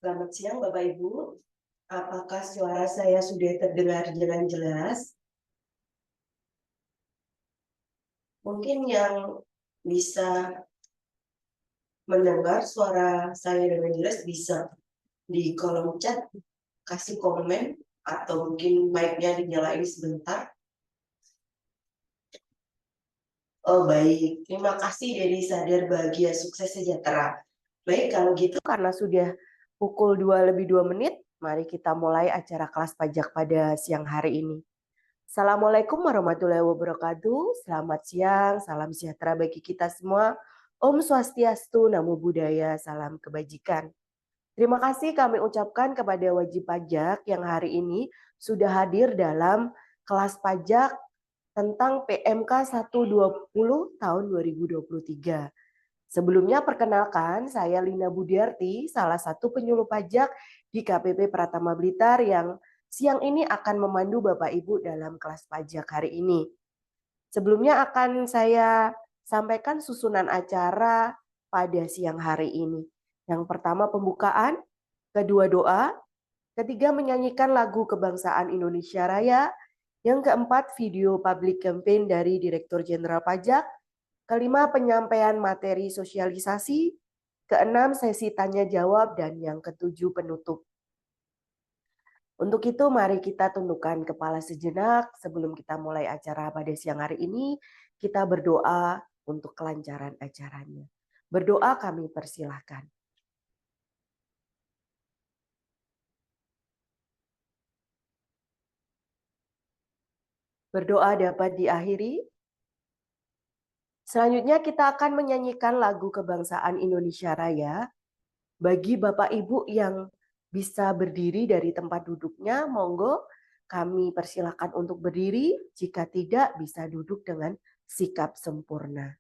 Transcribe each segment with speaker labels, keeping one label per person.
Speaker 1: Selamat siang Bapak Ibu. Apakah suara saya sudah terdengar dengan jelas? Mungkin yang bisa mendengar suara saya dengan jelas bisa di kolom chat kasih komen atau mungkin mic-nya dinyalain sebentar. Oh baik, terima kasih dari Sadar Bahagia Sukses Sejahtera. Baik, kalau gitu karena sudah pukul 2:02, mari kita mulai acara kelas pajak pada siang hari ini. Assalamualaikum warahmatullahi wabarakatuh. Selamat siang, salam sejahtera bagi kita semua. Om Swastiastu, Namo Buddhaya, salam kebajikan. Terima kasih kami ucapkan kepada wajib pajak yang hari ini sudah hadir dalam kelas pajak tentang PMK 120 tahun 2023. Sebelumnya perkenalkan, saya Lina Budiarti, salah satu penyuluh pajak di KPP Pratama Blitar yang siang ini akan memandu Bapak Ibu dalam kelas pajak hari ini. Sebelumnya akan saya sampaikan susunan acara pada siang hari ini. Yang pertama pembukaan, kedua doa, ketiga menyanyikan lagu kebangsaan Indonesia Raya, yang keempat video public campaign dari Direktur Jenderal Pajak, kelima penyampaian materi sosialisasi, keenam sesi tanya jawab, dan yang ketujuh penutup. Untuk itu mari kita tundukkan kepala sejenak sebelum kita mulai acara pada siang hari ini, kita berdoa untuk kelancaran acaranya. Berdoa kami persilahkan. Berdoa dapat diakhiri. Selanjutnya kita akan menyanyikan lagu kebangsaan Indonesia Raya. Bagi Bapak Ibu yang bisa berdiri dari tempat duduknya, monggo kami persilahkan untuk berdiri. Jika tidak, bisa duduk dengan sikap sempurna.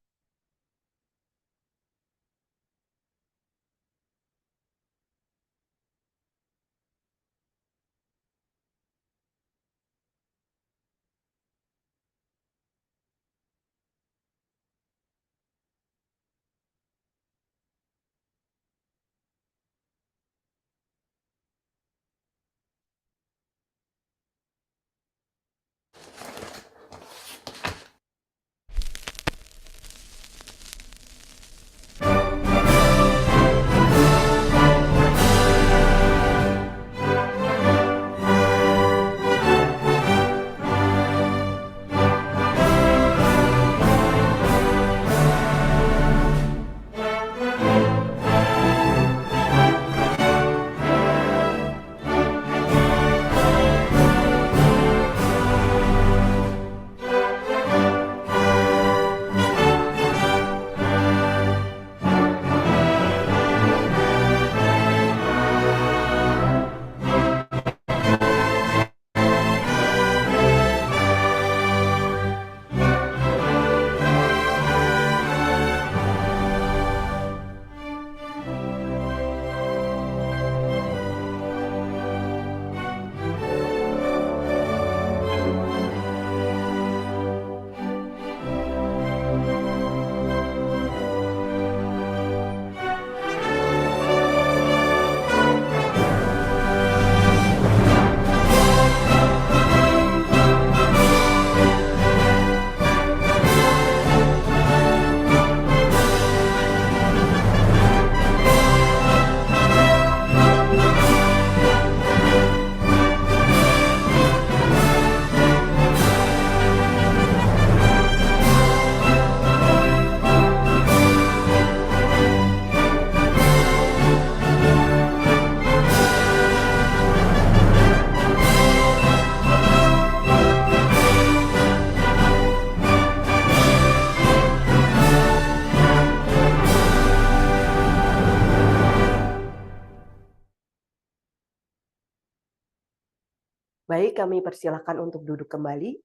Speaker 1: Baik, kami persilahkan untuk duduk kembali.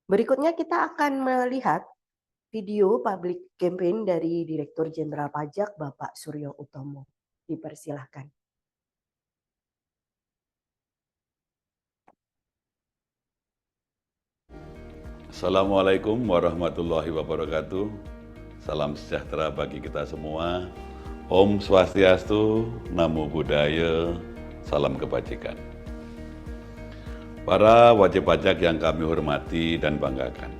Speaker 1: Berikutnya kita akan melihat video public campaign dari Direktur Jenderal Pajak Bapak Suryo Utomo. Dipersilahkan.
Speaker 2: Assalamualaikum warahmatullahi wabarakatuh. Salam sejahtera bagi kita semua. Om Swastiastu, Namo Buddhaya, salam kebajikan. Para wajib pajak yang kami hormati dan banggakan.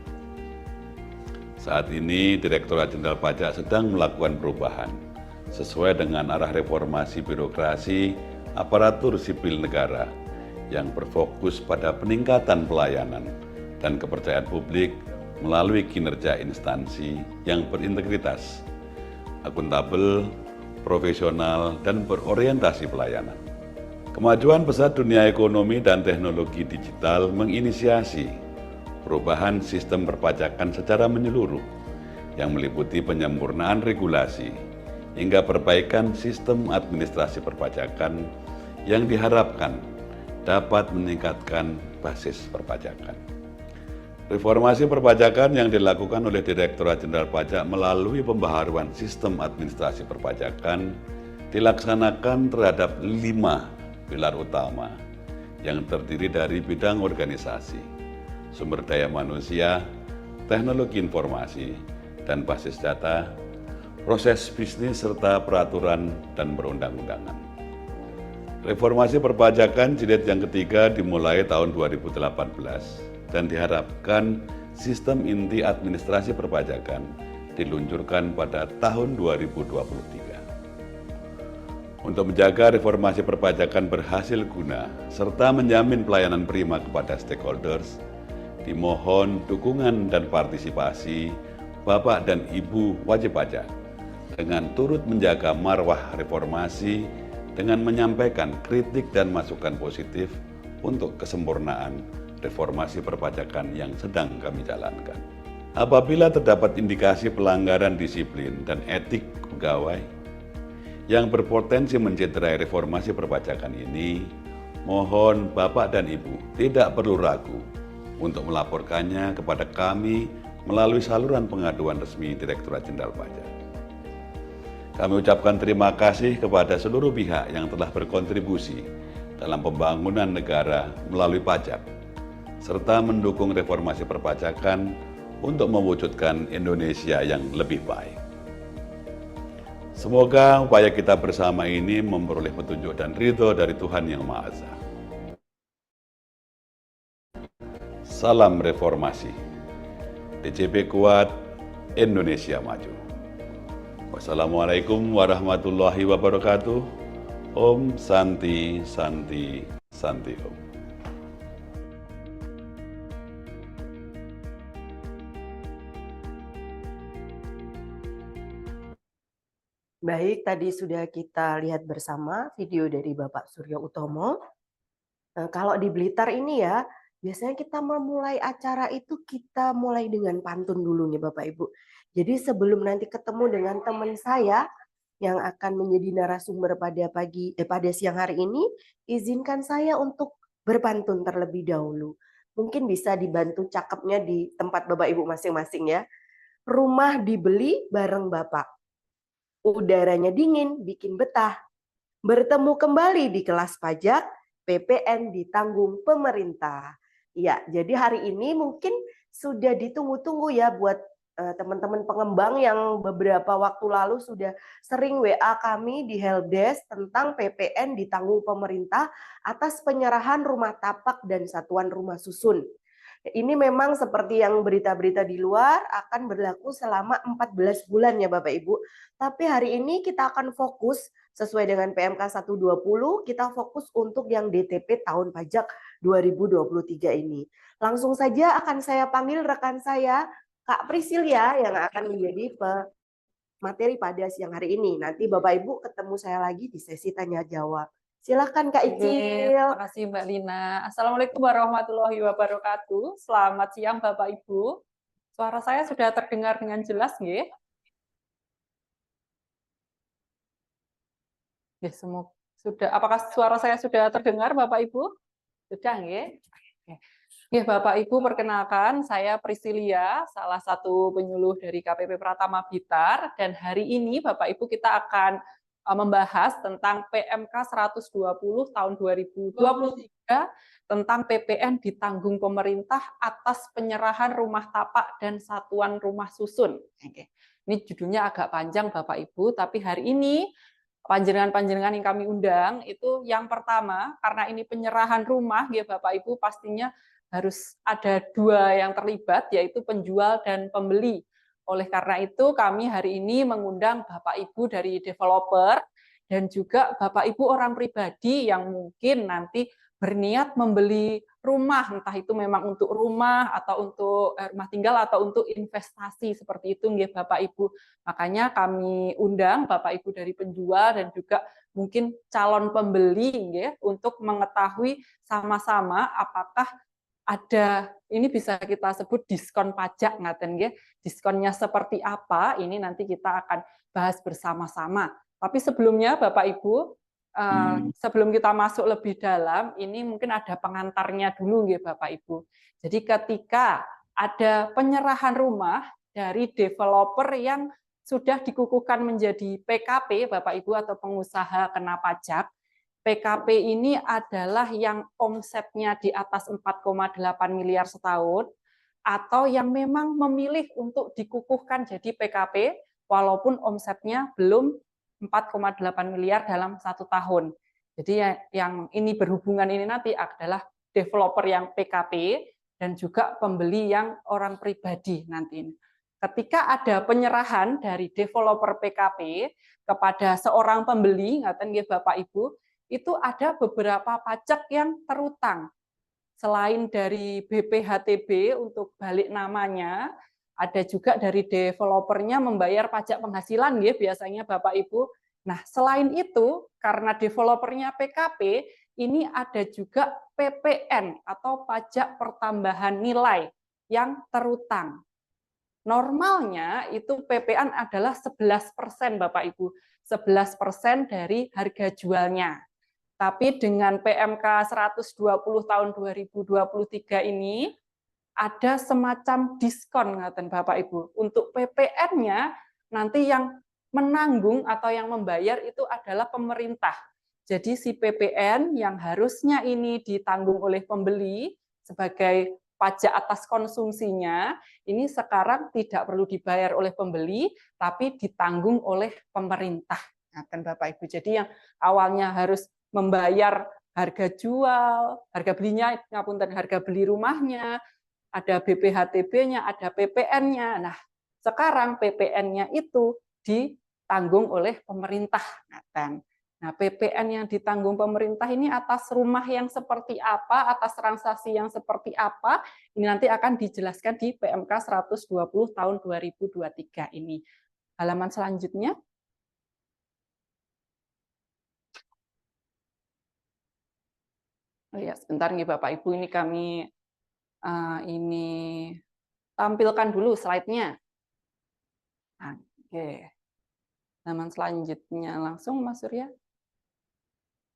Speaker 2: Saat ini Direktorat Jenderal Pajak sedang melakukan perubahan sesuai dengan arah reformasi birokrasi aparatur sipil negara yang berfokus pada peningkatan pelayanan dan kepercayaan publik melalui kinerja instansi yang berintegritas, akuntabel, profesional, dan berorientasi pelayanan. Kemajuan pesat dunia ekonomi dan teknologi digital menginisiasi perubahan sistem perpajakan secara menyeluruh yang meliputi penyempurnaan regulasi hingga perbaikan sistem administrasi perpajakan yang diharapkan dapat meningkatkan basis perpajakan. Reformasi perpajakan yang dilakukan oleh Direktorat Jenderal Pajak melalui pembaharuan sistem administrasi perpajakan dilaksanakan terhadap 5 pilar utama yang terdiri dari bidang organisasi, sumber daya manusia, teknologi informasi, dan basis data, proses bisnis serta peraturan dan perundang-undangan. Reformasi perpajakan jilid yang ketiga dimulai tahun 2018 dan diharapkan sistem inti administrasi perpajakan diluncurkan pada tahun 2023. Untuk menjaga reformasi perpajakan berhasil guna serta menjamin pelayanan prima kepada stakeholders, dimohon dukungan dan partisipasi Bapak dan Ibu wajib pajak dengan turut menjaga marwah reformasi dengan menyampaikan kritik dan masukan positif untuk kesempurnaan reformasi perpajakan yang sedang kami jalankan. Apabila terdapat indikasi pelanggaran disiplin dan etik pegawai yang berpotensi mencederai reformasi perpajakan ini, mohon Bapak dan Ibu tidak perlu ragu untuk melaporkannya kepada kami melalui saluran pengaduan resmi Direktorat Jenderal Pajak. Kami ucapkan terima kasih kepada seluruh pihak yang telah berkontribusi dalam pembangunan negara melalui pajak, serta mendukung reformasi perpajakan untuk mewujudkan Indonesia yang lebih baik. Semoga upaya kita bersama ini memperoleh petunjuk dan ridho dari Tuhan Yang Maha Esa. Salam reformasi. DJP kuat, Indonesia maju. Wassalamualaikum warahmatullahi wabarakatuh. Om Santi Santi Santi Om.
Speaker 1: Baik, tadi sudah kita lihat bersama video dari Bapak Suryo Utomo. Kalau di Blitar ini ya, biasanya kita memulai acara itu kita mulai dengan pantun dulu nih Bapak Ibu. Jadi sebelum nanti ketemu dengan teman saya yang akan menjadi narasumber pada siang hari ini, izinkan saya untuk berpantun terlebih dahulu. Mungkin bisa dibantu cakepnya di tempat Bapak Ibu masing-masing ya. Rumah dibeli bareng Bapak. Udaranya dingin, bikin betah. Bertemu kembali di kelas pajak, PPN ditanggung pemerintah. Ya, jadi hari ini mungkin sudah ditunggu-tunggu ya buat teman-teman pengembang yang beberapa waktu lalu sudah sering WA kami di helpdesk tentang PPN ditanggung pemerintah atas penyerahan rumah tapak dan satuan rumah susun. Ini memang seperti yang berita-berita di luar akan berlaku selama 14 bulan ya Bapak Ibu. Tapi hari ini kita akan fokus sesuai dengan PMK 120, kita fokus untuk yang DTP tahun pajak 2023 ini. Langsung saja akan saya panggil rekan saya, Kak Priscilia yang akan menjadi materi pada siang hari ini. Nanti Bapak Ibu ketemu saya lagi di sesi tanya jawab. Silakan Kak Icil.
Speaker 3: Terima kasih Mbak Lina. Assalamualaikum warahmatullahi wabarakatuh. Selamat siang Bapak Ibu. Suara saya sudah terdengar dengan jelas nggih? Ya, sudah. Apakah suara saya sudah terdengar Bapak Ibu? Sudah nggih? Ya, Bapak Ibu, perkenalkan saya Priscilia, salah satu penyuluh dari KPP Pratama Blitar, dan hari ini Bapak Ibu kita akan membahas tentang PMK 120 tahun 2023 tentang PPN ditanggung pemerintah atas penyerahan rumah tapak dan satuan rumah susun. Ini judulnya agak panjang Bapak Ibu, tapi hari ini panjenengan-panjenengan yang kami undang itu yang pertama, karena ini penyerahan rumah ya Bapak Ibu, pastinya harus ada dua yang terlibat, yaitu penjual dan pembeli. Oleh karena itu kami hari ini mengundang Bapak Ibu dari developer dan juga Bapak Ibu orang pribadi yang mungkin nanti berniat membeli rumah, entah itu memang untuk rumah atau untuk rumah tinggal atau untuk investasi seperti itu nggih Bapak Ibu. Makanya kami undang Bapak Ibu dari penjual dan juga mungkin calon pembeli nggih untuk mengetahui sama-sama apakah ada, ini bisa kita sebut diskon pajak ngaten nggih. Diskonnya seperti apa? Ini nanti kita akan bahas bersama-sama. Tapi sebelumnya Bapak Ibu, sebelum kita masuk lebih dalam, ini mungkin ada pengantarnya dulu nggih Bapak Ibu. Jadi ketika ada penyerahan rumah dari developer yang sudah dikukuhkan menjadi PKP Bapak Ibu atau pengusaha kena pajak, PKP ini adalah yang omsetnya di atas 4,8 miliar setahun atau yang memang memilih untuk dikukuhkan jadi PKP walaupun omsetnya belum 4,8 miliar dalam 1 tahun. Jadi yang ini berhubungan ini nanti adalah developer yang PKP dan juga pembeli yang orang pribadi nanti. Ketika ada penyerahan dari developer PKP kepada seorang pembeli, ngaten nggih Bapak Ibu, itu ada beberapa pajak yang terutang. Selain dari BPHTB untuk balik namanya, ada juga dari developernya membayar pajak penghasilan ya biasanya Bapak Ibu. Nah, selain itu karena developernya PKP, ini ada juga PPN atau pajak pertambahan nilai yang terutang. Normalnya itu PPN adalah 11% Bapak Ibu, 11% dari harga jualnya. Tapi dengan PMK 120 tahun 2023 ini ada semacam diskon ngaten Bapak Ibu. Untuk PPN-nya nanti yang menanggung atau yang membayar itu adalah pemerintah. Jadi si PPN yang harusnya ini ditanggung oleh pembeli sebagai pajak atas konsumsinya, ini sekarang tidak perlu dibayar oleh pembeli, tapi ditanggung oleh pemerintah. Ngaten Bapak Ibu. Jadi yang awalnya harus membayar harga jual, harga belinya, ngapunten harga beli rumahnya, ada BPHTB-nya, ada PPN-nya. Nah, sekarang PPN-nya itu ditanggung oleh pemerintah. Nah, PPN yang ditanggung pemerintah ini atas rumah yang seperti apa, atas transaksi yang seperti apa, ini nanti akan dijelaskan di PMK 120 tahun 2023 ini. Halaman selanjutnya. Oh ya, sebentar nih Bapak Ibu, ini kami ini tampilkan dulu slide-nya. Oke. Halaman selanjutnya langsung Mas Surya.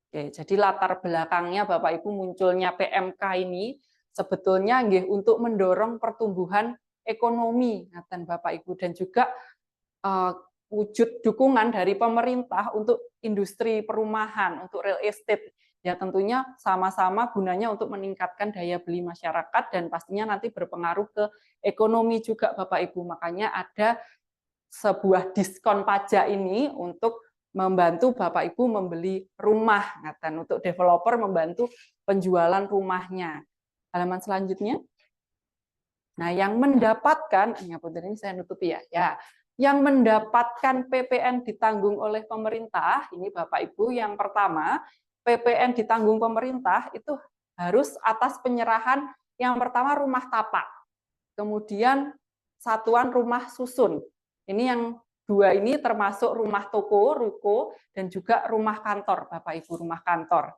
Speaker 3: Oke, jadi latar belakangnya Bapak Ibu munculnya PMK ini sebetulnya nggih untuk mendorong pertumbuhan ekonomi ngaten Bapak Ibu dan juga wujud dukungan dari pemerintah untuk industri perumahan, untuk real estate. Ya tentunya sama-sama gunanya untuk meningkatkan daya beli masyarakat dan pastinya nanti berpengaruh ke ekonomi juga Bapak Ibu. Makanya ada sebuah diskon pajak ini untuk membantu Bapak Ibu membeli rumah, ngaten, untuk developer membantu penjualan rumahnya. Halaman selanjutnya. Nah, yang mendapatkan, ini saya nutupi ya. Yang mendapatkan PPN ditanggung oleh pemerintah, ini Bapak Ibu, yang pertama, PPN ditanggung pemerintah itu harus atas penyerahan yang pertama rumah tapak, kemudian satuan rumah susun. Ini yang dua ini termasuk rumah toko, ruko, dan juga rumah kantor, Bapak Ibu, rumah kantor.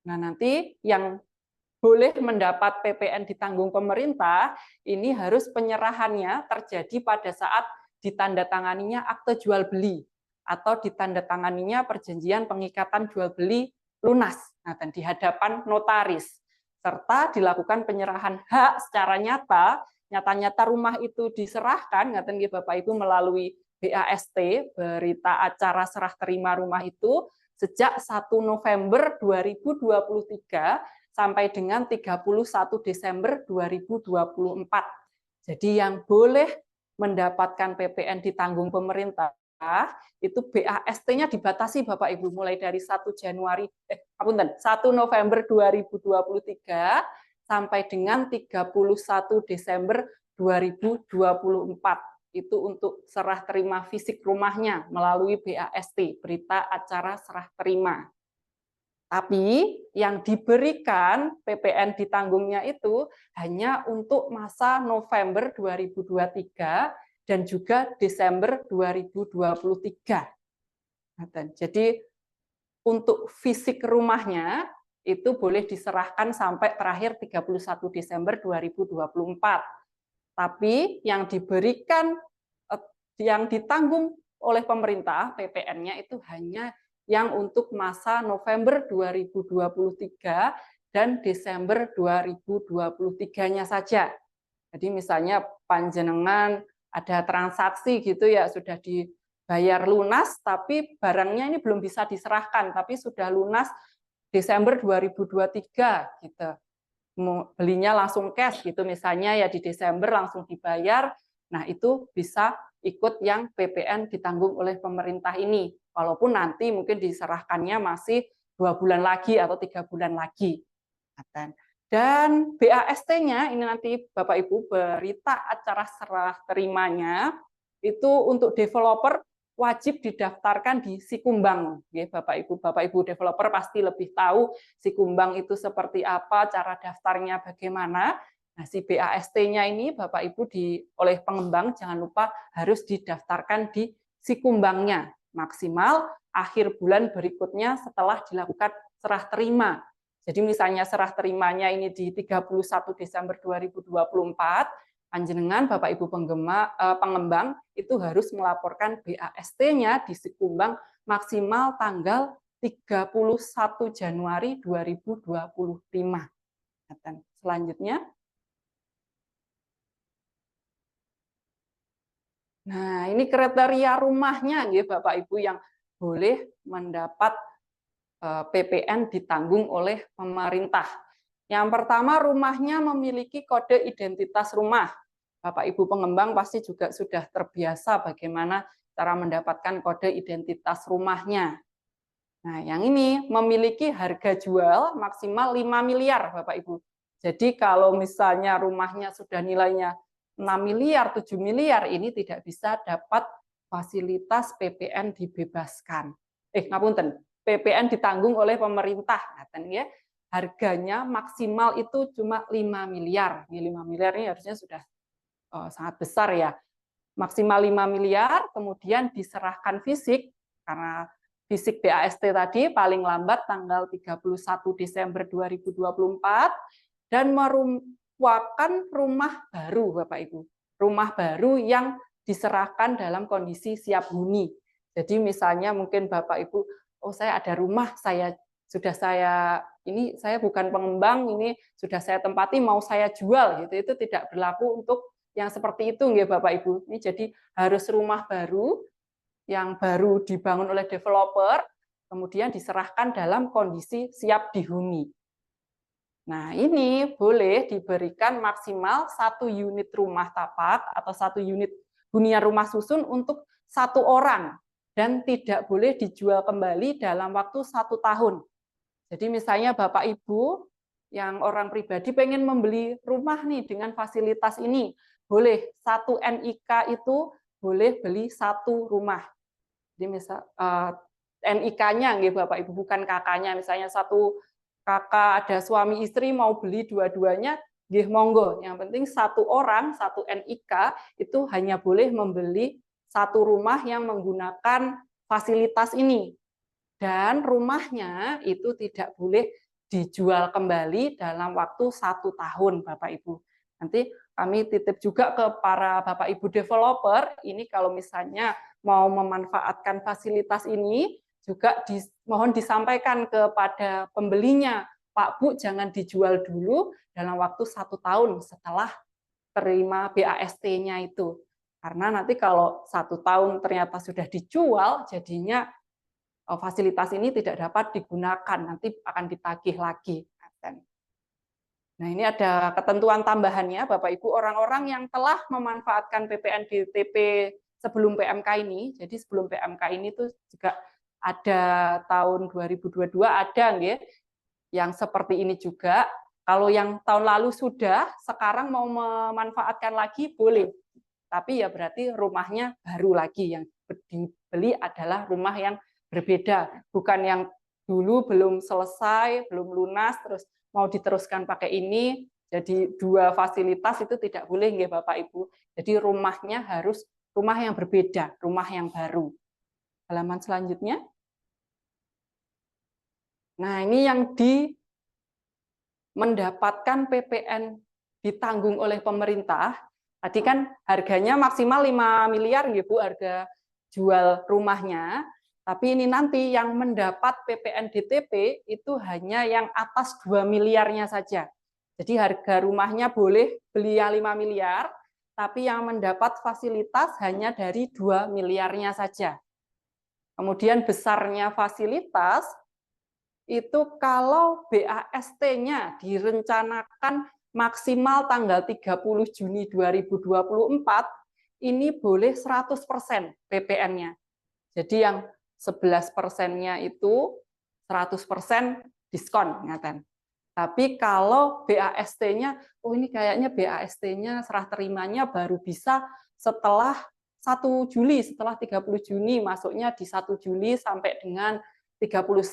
Speaker 3: Nah, nanti yang boleh mendapat PPN ditanggung pemerintah, ini harus penyerahannya terjadi pada saat ditandatanganinya akte jual beli atau ditandatanganinya perjanjian pengikatan jual beli lunas dan di hadapan notaris, serta dilakukan penyerahan hak secara nyata rumah itu diserahkan ngaten nggih Bapak Ibu melalui BAST, berita acara serah terima rumah itu sejak 1 November 2023 sampai dengan 31 Desember 2024. Jadi yang boleh mendapatkan PPN ditanggung pemerintah, itu BAST-nya dibatasi Bapak Ibu mulai dari 1 November 2023 sampai dengan 31 Desember 2024. Itu untuk serah terima fisik rumahnya melalui BAST, berita acara serah terima. Tapi yang diberikan PPN ditanggungnya itu hanya untuk masa November 2023 dan juga Desember 2023. Jadi untuk fisik rumahnya itu boleh diserahkan sampai terakhir 31 Desember 2024. Tapi yang diberikan, yang ditanggung oleh pemerintah PPN-nya itu hanya yang untuk masa November 2023 dan Desember 2023-nya saja. Jadi misalnya panjenengan ada transaksi gitu ya, sudah dibayar lunas, tapi barangnya ini belum bisa diserahkan, tapi sudah lunas Desember 2023 gitu. Belinya langsung cash gitu misalnya ya, di Desember langsung dibayar. Nah, itu bisa ikut yang PPN ditanggung oleh pemerintah ini. Walaupun nanti mungkin diserahkannya masih 2 bulan lagi atau 3 bulan lagi. Dan BAST-nya ini nanti Bapak Ibu, berita acara serah terimanya itu untuk developer wajib didaftarkan di Sikumbang. Bapak Ibu developer pasti lebih tahu Sikumbang itu seperti apa, cara daftarnya bagaimana. Nah, si BAST-nya ini Bapak Ibu oleh pengembang jangan lupa harus didaftarkan di Sikumbangnya maksimal akhir bulan berikutnya setelah dilakukan serah terima. Jadi misalnya serah terimanya ini di 31 Desember 2024, panjenengan Bapak Ibu pengembang itu harus melaporkan BAST-nya di Sikumbang maksimal tanggal 31 Januari 2025. Selanjutnya. Nah, ini kriteria rumahnya ya Bapak Ibu yang boleh mendapat PPN ditanggung oleh pemerintah. Yang pertama, rumahnya memiliki kode identitas rumah. Bapak Ibu pengembang pasti juga sudah terbiasa bagaimana cara mendapatkan kode identitas rumahnya. Nah, yang ini memiliki harga jual maksimal 5 miliar Bapak Ibu. Jadi kalau misalnya rumahnya sudah nilainya 6 miliar, 7 miliar, ini tidak bisa dapat fasilitas PPN dibebaskan. Ngapunten, PPN ditanggung oleh pemerintah. Ya. Harganya maksimal itu cuma 5 miliar. Ini 5 miliar ini harusnya sudah sangat besar ya. Maksimal 5 miliar, kemudian diserahkan fisik, karena fisik BAST tadi paling lambat tanggal 31 Desember 2024, dan merupakan rumah baru Bapak Ibu. Rumah baru yang diserahkan dalam kondisi siap huni. Jadi misalnya mungkin Bapak Ibu, oh saya ada rumah, saya bukan pengembang, ini sudah saya tempati, mau saya jual gitu. Itu tidak berlaku untuk yang seperti itu ya Bapak Ibu. Ini jadi harus rumah baru yang baru dibangun oleh developer, kemudian diserahkan dalam kondisi siap dihuni. Nah, ini boleh diberikan maksimal 1 unit rumah tapak atau 1 unit hunian rumah susun untuk 1 orang, dan tidak boleh dijual kembali dalam waktu 1 tahun. Jadi misalnya Bapak Ibu yang orang pribadi pengen membeli rumah nih dengan fasilitas ini, boleh 1 NIK itu boleh beli 1 rumah. Jadi misal NIK-nya Bapak Ibu, bukan kakaknya. Misalnya 1 kakak ada suami istri mau beli dua-duanya, monggo. Yang penting 1 orang 1 NIK itu hanya boleh membeli 1 rumah yang menggunakan fasilitas ini. Dan rumahnya itu tidak boleh dijual kembali dalam waktu 1 tahun, Bapak Ibu. Nanti kami titip juga ke para Bapak Ibu developer, ini kalau misalnya mau memanfaatkan fasilitas ini, juga mohon disampaikan kepada pembelinya, Pak Bu jangan dijual dulu dalam waktu 1 tahun setelah terima BAST-nya itu. Karena nanti kalau 1 tahun ternyata sudah dijual, jadinya fasilitas ini tidak dapat digunakan, nanti akan ditagih lagi. Nah, ini ada ketentuan tambahannya, Bapak Ibu, orang-orang yang telah memanfaatkan PPN DTP sebelum PMK ini. Jadi sebelum PMK ini tuh juga ada tahun 2022 ada nggih yang seperti ini juga. Kalau yang tahun lalu sudah, sekarang mau memanfaatkan lagi boleh. Tapi ya berarti rumahnya baru lagi, yang dibeli adalah rumah yang berbeda, bukan yang dulu belum selesai, belum lunas, terus mau diteruskan pakai ini, jadi dua fasilitas itu tidak boleh nggih Bapak Ibu. Jadi rumahnya harus rumah yang berbeda, rumah yang baru. Halaman selanjutnya. Nah, ini yang mendapatkan PPN ditanggung oleh pemerintah. Tadi kan harganya maksimal 5 miliar nggih Bu, harga jual rumahnya. Tapi ini nanti yang mendapat PPN DTP itu hanya yang atas 2 miliarnya saja. Jadi harga rumahnya boleh beli yang 5 miliar, tapi yang mendapat fasilitas hanya dari 2 miliarnya saja. Kemudian besarnya fasilitas, itu kalau BAST-nya direncanakan maksimal tanggal 30 Juni 2024, ini boleh 100% PPN-nya. Jadi yang 11%-nya itu 100% diskon, ngaten. Tapi kalau BAST-nya, oh ini kayaknya BAST-nya serah terimanya baru bisa setelah 1 Juli, setelah 30 Juni, masuknya di 1 Juli sampai dengan 31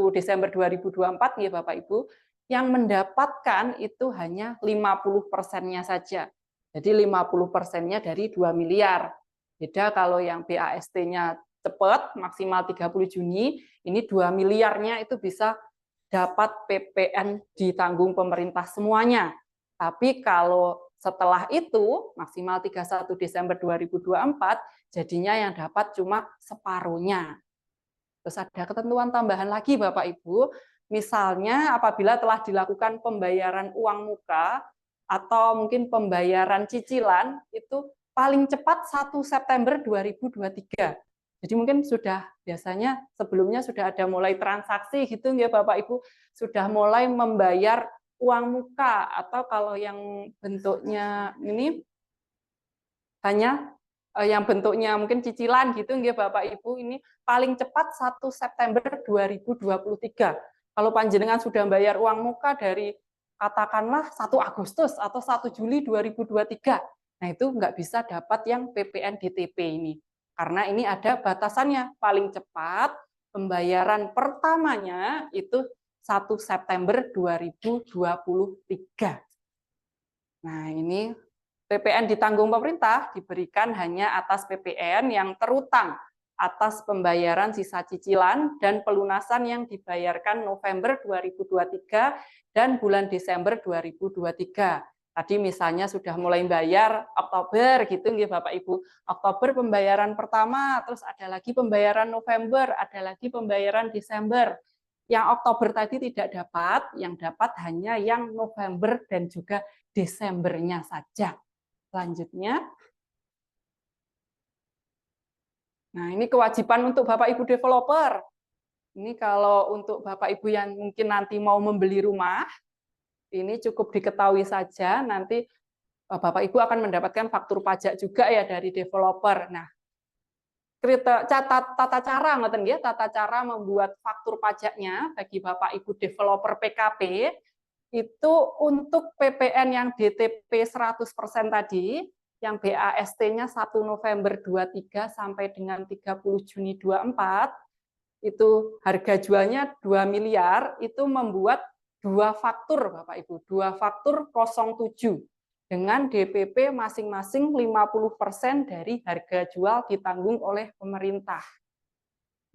Speaker 3: Desember 2024, ya Bapak Ibu, yang mendapatkan itu hanya 50%-nya saja. Jadi 50%-nya dari 2 miliar. Beda kalau yang BAST-nya cepat, maksimal 30 Juni, ini 2 miliarnya itu bisa dapat PPN ditanggung pemerintah semuanya. Tapi kalau setelah itu, maksimal 31 Desember 2024, jadinya yang dapat cuma separuhnya. Terus ada ketentuan tambahan lagi Bapak Ibu, misalnya apabila telah dilakukan pembayaran uang muka atau mungkin pembayaran cicilan, itu paling cepat 1 September 2023. Jadi mungkin sudah biasanya sebelumnya sudah ada mulai transaksi gitu ya Bapak Ibu, sudah mulai membayar uang muka, atau kalau yang bentuknya ini hanya yang bentuknya mungkin cicilan gitu ya Bapak Ibu, ini paling cepat 1 September 2023. Kalau panjenengan sudah bayar uang muka dari katakanlah 1 Agustus atau 1 Juli 2023, nah itu nggak bisa dapat yang PPN DTP ini. Karena ini ada batasannya, paling cepat pembayaran pertamanya itu 1 September 2023. Nah, ini PPN ditanggung pemerintah diberikan hanya atas PPN yang terutang atas pembayaran sisa cicilan dan pelunasan yang dibayarkan November 2023 dan bulan Desember 2023. Tadi misalnya sudah mulai bayar Oktober gitu nggih Bapak Ibu. Oktober pembayaran pertama, terus ada lagi pembayaran November, ada lagi pembayaran Desember. Yang Oktober tadi tidak dapat, yang dapat hanya yang November dan juga Desembernya saja. Selanjutnya. Nah, ini kewajiban untuk Bapak Ibu developer. Ini kalau untuk Bapak Ibu yang mungkin nanti mau membeli rumah, ini cukup diketahui saja, nanti Bapak Ibu akan mendapatkan faktur pajak juga ya dari developer. Nah, tata cara ngoten nggih, tata cara membuat faktur pajaknya bagi Bapak Ibu developer PKP itu untuk PPN yang DTP 100% tadi, yang BAST-nya 1 November 23 sampai dengan 30 Juni 24, itu harga jualnya 2 miliar, itu membuat 2 faktur Bapak Ibu, 2 faktur 07 dengan DPP masing-masing 50% dari harga jual ditanggung oleh pemerintah.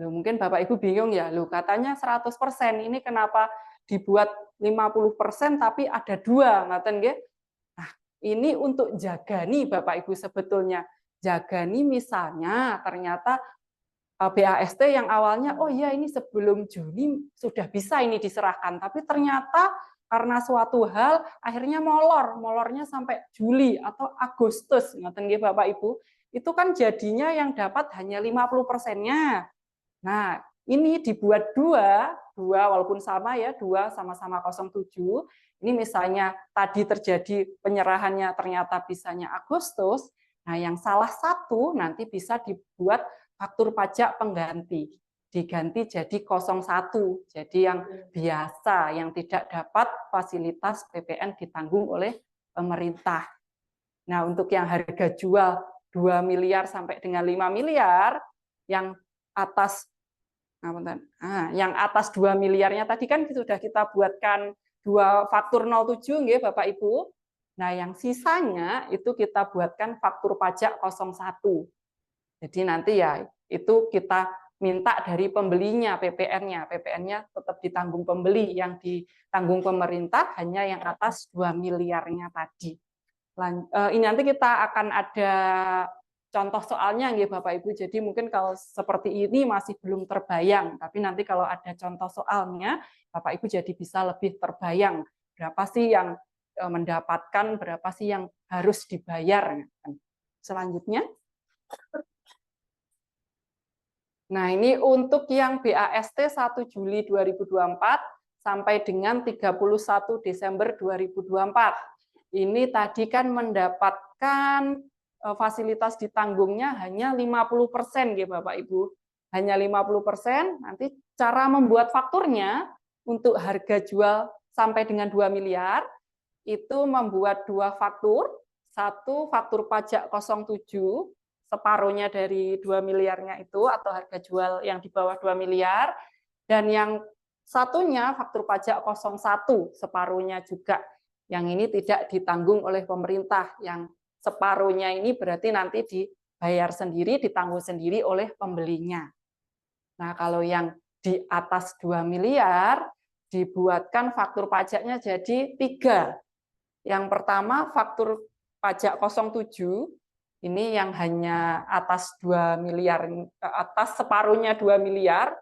Speaker 3: Loh, mungkin Bapak Ibu bingung ya, loh katanya 100%, ini kenapa dibuat 50% tapi ada 2, ngaten nggih? Nah, ini untuk jaga nih Bapak Ibu sebetulnya. Jaga nih misalnya ternyata BAST yang awalnya oh iya ini sebelum Juni sudah bisa ini diserahkan, tapi ternyata karena suatu hal akhirnya molornya sampai Juli atau Agustus, ngaten nggih Bapak Ibu. Itu kan jadinya yang dapat hanya 50%-nya. Nah, ini dibuat dua walaupun sama ya, 2 sama-sama 07. Ini misalnya tadi terjadi penyerahannya ternyata bisanya Agustus, nah yang salah satu nanti bisa dibuat faktur pajak pengganti. Diganti jadi 01, jadi yang biasa, yang tidak dapat fasilitas PPN ditanggung oleh pemerintah. Nah, untuk yang harga jual 2 miliar sampai dengan 5 miliar, yang atas yang atas 2 miliarnya tadi kan sudah kita buatkan 2 faktur 07 nggih Bapak Ibu. Nah, yang sisanya itu kita buatkan faktur pajak 01. Jadi nanti ya itu kita minta dari pembelinya PPN-nya. PPN-nya tetap ditanggung pembeli, yang ditanggung pemerintah hanya yang atas 2 miliarnya tadi. Ini nanti kita akan ada contoh soalnya nggih Bapak Ibu. Jadi mungkin kalau seperti ini masih belum terbayang, tapi nanti kalau ada contoh soalnya Bapak Ibu jadi bisa lebih terbayang berapa sih yang mendapatkan, berapa sih yang harus dibayar. Selanjutnya. Nah, ini untuk yang BAST 1 Juli 2024 sampai dengan 31 Desember 2024. Ini tadi kan mendapatkan fasilitas ditanggungnya hanya 50% gitu Bapak Ibu. Hanya 50%, nanti cara membuat fakturnya untuk harga jual sampai dengan 2 miliar, itu membuat 2 faktur, satu faktur pajak 07, separuhnya dari 2 miliarnya itu, atau harga jual yang di bawah 2 miliar, dan yang satunya faktur pajak 01, separuhnya juga. Yang ini tidak ditanggung oleh pemerintah, yang separuhnya ini berarti nanti dibayar sendiri, ditanggung sendiri oleh pembelinya. Nah, kalau yang di atas 2 miliar, dibuatkan faktur pajaknya jadi 3. Yang pertama, faktur pajak 07, ini yang hanya atas 2 miliar, atas separuhnya 2 miliar.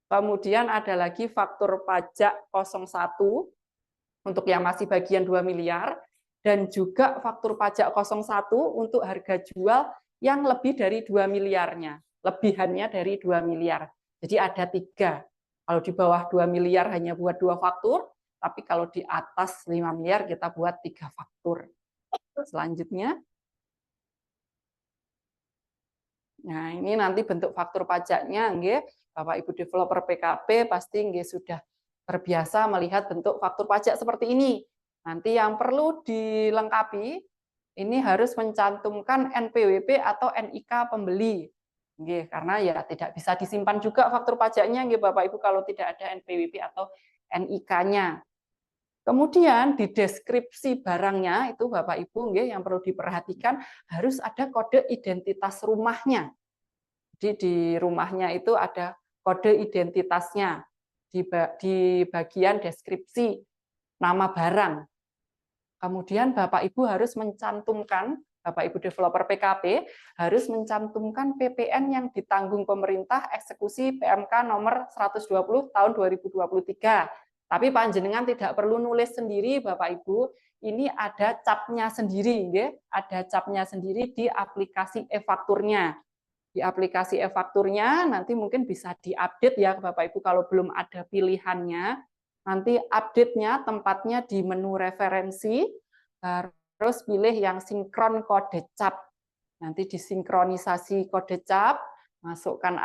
Speaker 3: Kemudian ada lagi faktur pajak 01, untuk yang masih bagian 2 miliar, dan juga faktur pajak 01 untuk harga jual yang lebih dari 2 miliarnya, lebihannya dari 2 miliar. Jadi ada 3. Kalau di bawah 2 miliar hanya buat 2 faktur, tapi kalau di atas 5 miliar kita buat 3 faktur. Selanjutnya. Nah, ini nanti bentuk faktur pajaknya, nggih. Bapak Ibu developer PKP pasti nggih sudah terbiasa melihat bentuk faktur pajak seperti ini. Nanti yang perlu dilengkapi, ini harus mencantumkan NPWP atau NIK pembeli. Nggih, karena ya tidak bisa disimpan juga faktur pajaknya nggih Bapak Ibu kalau tidak ada NPWP atau NIK-nya. Kemudian di deskripsi barangnya itu Bapak Ibu nggih yang perlu diperhatikan harus ada kode identitas rumahnya. Jadi di rumahnya itu ada kode identitasnya di bagian deskripsi nama barang. Kemudian Bapak Ibu harus mencantumkan, Bapak Ibu developer PKP harus mencantumkan PPN yang ditanggung pemerintah eksekusi PMK nomor 120 tahun 2023. Tapi panjenengan tidak perlu nulis sendiri Bapak Ibu, ini ada capnya sendiri, ya. Ada capnya sendiri di aplikasi e-fakturnya. Di aplikasi e-fakturnya nanti mungkin bisa diupdate ya Bapak Ibu kalau belum ada pilihannya. Nanti update-nya tempatnya di menu referensi, terus pilih yang sinkron kode cap. Nanti disinkronisasi kode cap, masukkan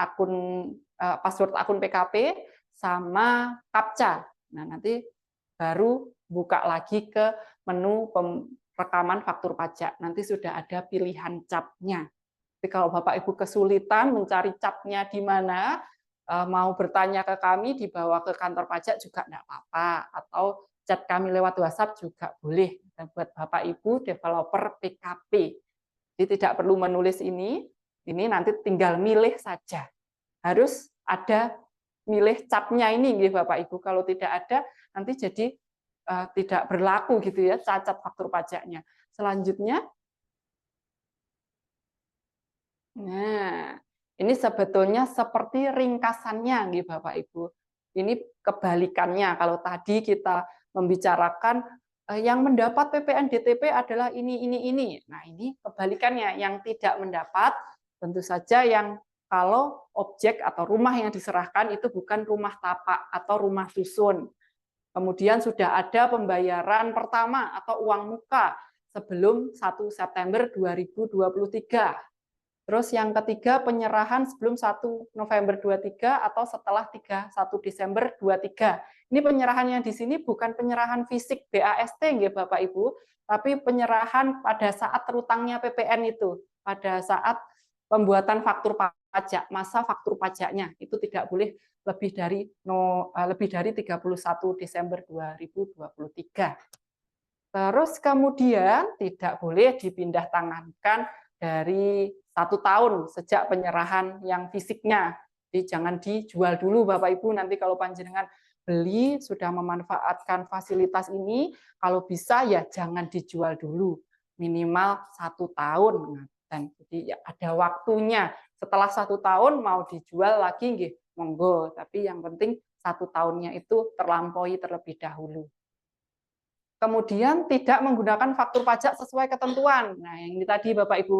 Speaker 3: password akun PKP sama CAPTCHA. Nah, nanti baru buka lagi ke menu rekaman faktur pajak. Nanti sudah ada pilihan capnya. Tapi kalau Bapak Ibu kesulitan mencari capnya di mana, mau bertanya ke kami, dibawa ke kantor pajak juga enggak apa-apa. Atau chat kami lewat WhatsApp juga boleh. Dan buat Bapak Ibu developer PKP. Jadi tidak perlu menulis ini nanti tinggal milih saja. Harus ada milih capnya ini Bapak Ibu. Kalau tidak ada nanti jadi tidak berlaku gitu ya, cacat faktur pajaknya. Selanjutnya. Nah, ini sebetulnya seperti ringkasannya Bapak Ibu. Ini kebalikannya. Kalau tadi kita membicarakan yang mendapat PPN DTP adalah ini. Nah, ini kebalikannya. Yang tidak mendapat tentu saja yang kalau objek atau rumah yang diserahkan itu bukan rumah tapak atau rumah susun. Kemudian sudah ada pembayaran pertama atau uang muka sebelum 1 September 2023. Terus yang ketiga, penyerahan sebelum 1 November 23 atau setelah 1 Desember 23. Ini penyerahannya di sini bukan penyerahan fisik BAST nggih Bapak Ibu, tapi penyerahan pada saat terutangnya PPN itu, pada saat pembuatan faktur pajak, masa faktur pajaknya itu tidak boleh lebih dari 31 Desember 2023. Terus kemudian tidak boleh dipindah tangankan dari 1 tahun sejak penyerahan yang fisiknya. Jadi jangan dijual dulu Bapak Ibu, nanti kalau panjenengan beli sudah memanfaatkan fasilitas ini, kalau bisa ya jangan dijual dulu, minimal 1 tahun. Dan jadi ya ada waktunya. Setelah 1 tahun mau dijual lagi nggih, monggo, tapi yang penting 1 tahunnya itu terlampaui terlebih dahulu. Kemudian tidak menggunakan faktur pajak sesuai ketentuan. Nah, yang ini tadi Bapak Ibu,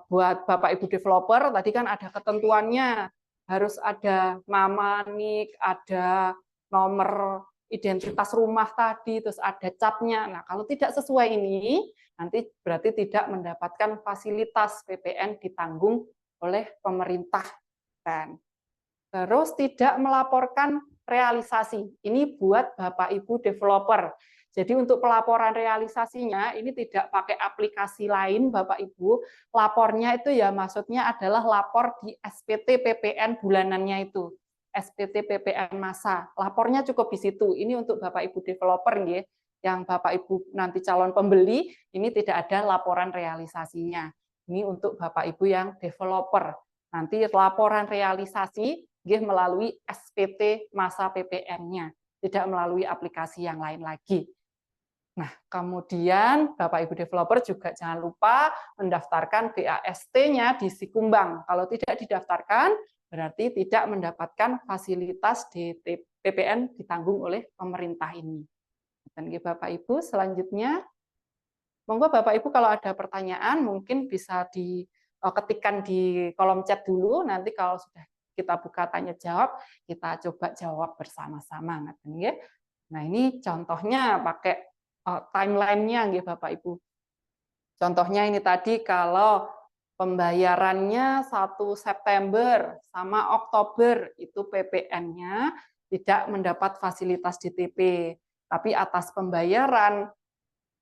Speaker 3: buat Bapak Ibu developer tadi kan ada ketentuannya, harus ada nama NIK, ada nomor identitas rumah tadi, terus ada capnya. Nah, kalau tidak sesuai ini, nanti berarti tidak mendapatkan fasilitas PPN ditanggung oleh pemerintah. Terus tidak melaporkan realisasi. Ini buat Bapak Ibu developer. Jadi untuk pelaporan realisasinya ini tidak pakai aplikasi lain Bapak Ibu. Lapornya itu ya maksudnya adalah lapor di SPT PPN bulanannya itu. SPT PPN masa. Lapornya cukup di situ. Ini untuk Bapak Ibu developer nggih. Yang Bapak Ibu nanti calon pembeli ini tidak ada laporan realisasinya. Ini untuk Bapak Ibu yang developer. Nanti laporan realisasi nggih melalui SPT masa PPN-nya, tidak melalui aplikasi yang lain lagi. Nah, kemudian Bapak Ibu developer juga jangan lupa mendaftarkan BAST-nya di Sikumbang. Kalau tidak didaftarkan, berarti tidak mendapatkan fasilitas PPN ditanggung oleh pemerintah ini. Dan Bapak Ibu, selanjutnya, monggo Bapak Ibu kalau ada pertanyaan mungkin bisa diketikkan di kolom chat dulu, nanti kalau sudah kita buka tanya jawab, kita coba jawab bersama-sama. Nah, ini contohnya pakai timeline-nya nggih Bapak Ibu. Contohnya ini tadi kalau pembayarannya 1 September sama Oktober itu PPN-nya tidak mendapat fasilitas DTP. Tapi atas pembayaran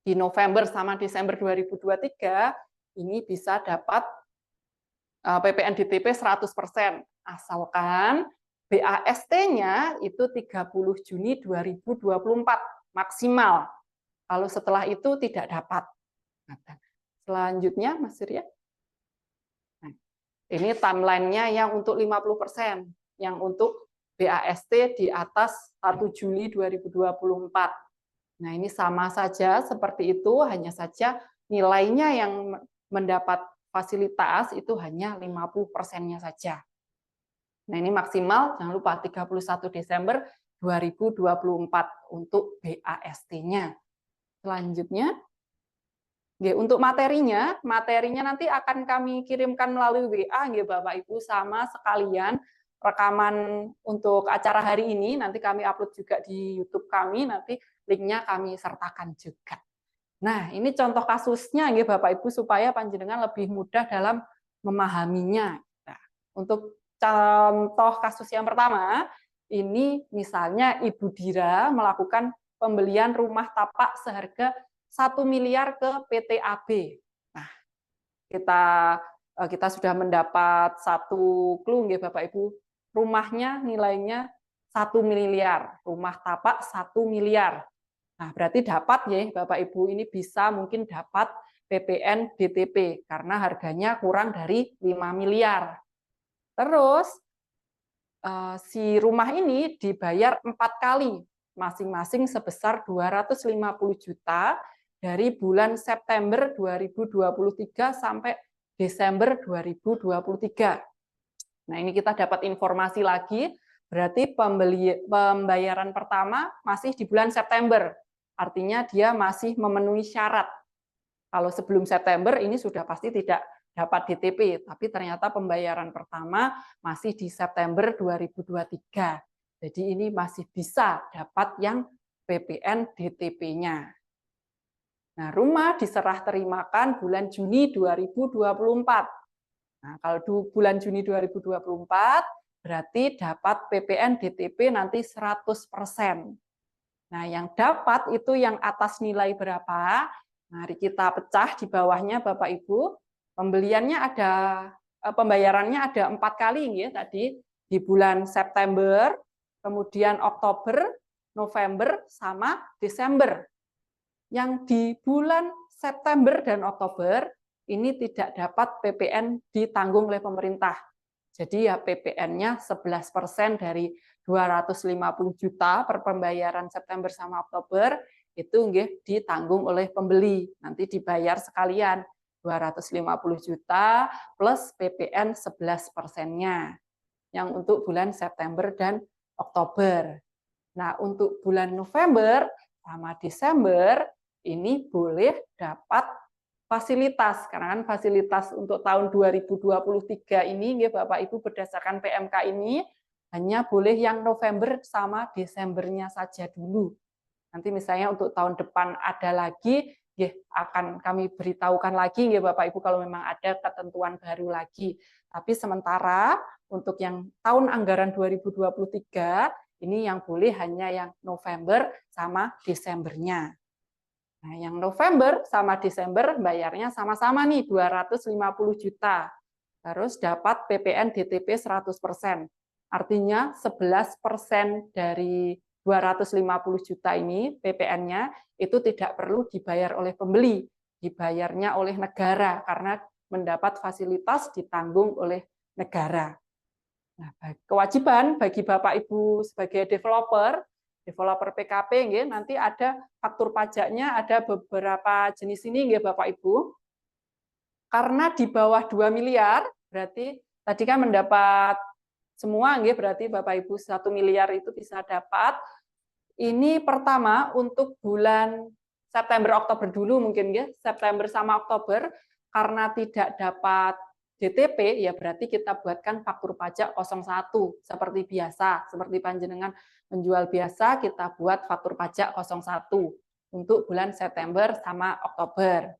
Speaker 3: di November sama Desember 2023 ini bisa dapat PPN DTP 100%, asalkan BAST-nya itu 30 Juni 2024 maksimal. Kalau setelah itu tidak dapat. Selanjutnya, Mas Surya. Nah, ini timeline-nya yang untuk 50%, yang untuk BAST di atas 1 Juli 2024. Nah, ini sama saja seperti itu, hanya saja nilainya yang mendapat fasilitas itu hanya 50%-nya saja. Nah, ini maksimal, jangan lupa 31 Desember 2024 untuk BAST-nya. Selanjutnya, untuk materinya nanti akan kami kirimkan melalui WA, Bapak Ibu, sama sekalian rekaman untuk acara hari ini, nanti kami upload juga di YouTube kami, nanti linknya kami sertakan juga. Nah, ini contoh kasusnya, Bapak Ibu, supaya panjenengan lebih mudah dalam memahaminya. Nah, untuk contoh kasus yang pertama, ini misalnya Ibu Dira melakukan pembelian rumah tapak seharga 1 miliar ke PT AB. Nah, kita sudah mendapat satu clue nggih Bapak Ibu. Rumahnya nilainya 1 miliar, rumah tapak 1 miliar. Nah, berarti dapat ya Bapak Ibu, ini bisa mungkin dapat PPN DTP karena harganya kurang dari 5 miliar. Terus si rumah ini dibayar 4 kali, masing-masing sebesar 250 juta dari bulan September 2023 sampai Desember 2023. Nah, ini kita dapat informasi lagi, berarti pembayaran pertama masih di bulan September, artinya dia masih memenuhi syarat. Kalau sebelum September ini sudah pasti tidak dapat DTP, tapi ternyata pembayaran pertama masih di September 2023. Jadi ini masih bisa dapat yang PPN DTP-nya. Nah, rumah diserah terimakan bulan Juni 2024. Nah, kalau bulan Juni 2024 berarti dapat PPN DTP nanti 100%. Nah, yang dapat itu yang atas nilai berapa? Mari kita pecah di bawahnya Bapak Ibu. Pembayarannya ada 4 kali ya tadi, di bulan September, kemudian Oktober, November, sama Desember. Yang di bulan September dan Oktober ini tidak dapat PPN ditanggung oleh pemerintah. Jadi ya PPN-nya 11% dari 250 juta per pembayaran September sama Oktober itu ditanggung oleh pembeli. Nanti dibayar sekalian 250 juta plus PPN 11%-nya yang untuk bulan September dan Oktober. Nah, untuk bulan November sama Desember ini boleh dapat fasilitas, karena kan fasilitas untuk tahun 2023 ini ya Bapak Ibu berdasarkan PMK ini hanya boleh yang November sama Desembernya saja dulu. Nanti misalnya untuk tahun depan ada lagi, ya akan kami beritahukan lagi ya Bapak Ibu kalau memang ada ketentuan baru lagi. Tapi sementara untuk yang tahun anggaran 2023 ini yang boleh hanya yang November sama Desembernya. Nah, yang November sama Desember bayarnya sama-sama nih 250 juta. Terus dapat PPN DTP 100%. Artinya 11% dari 250 juta ini PPN-nya itu tidak perlu dibayar oleh pembeli, dibayarnya oleh negara karena mendapat fasilitas ditanggung oleh negara. Nah, kewajiban bagi Bapak Ibu sebagai developer PKP nanti ada faktur pajaknya, ada beberapa jenis ini Bapak Ibu. Karena di bawah 2 miliar berarti tadi kan mendapat semua berarti Bapak Ibu 1 miliar itu bisa dapat. Ini pertama untuk bulan September Oktober dulu mungkin September sama Oktober karena tidak dapat DTP ya berarti kita buatkan faktur pajak 01 seperti biasa, seperti panjenengan menjual biasa kita buat faktur pajak 01 untuk bulan September sama Oktober.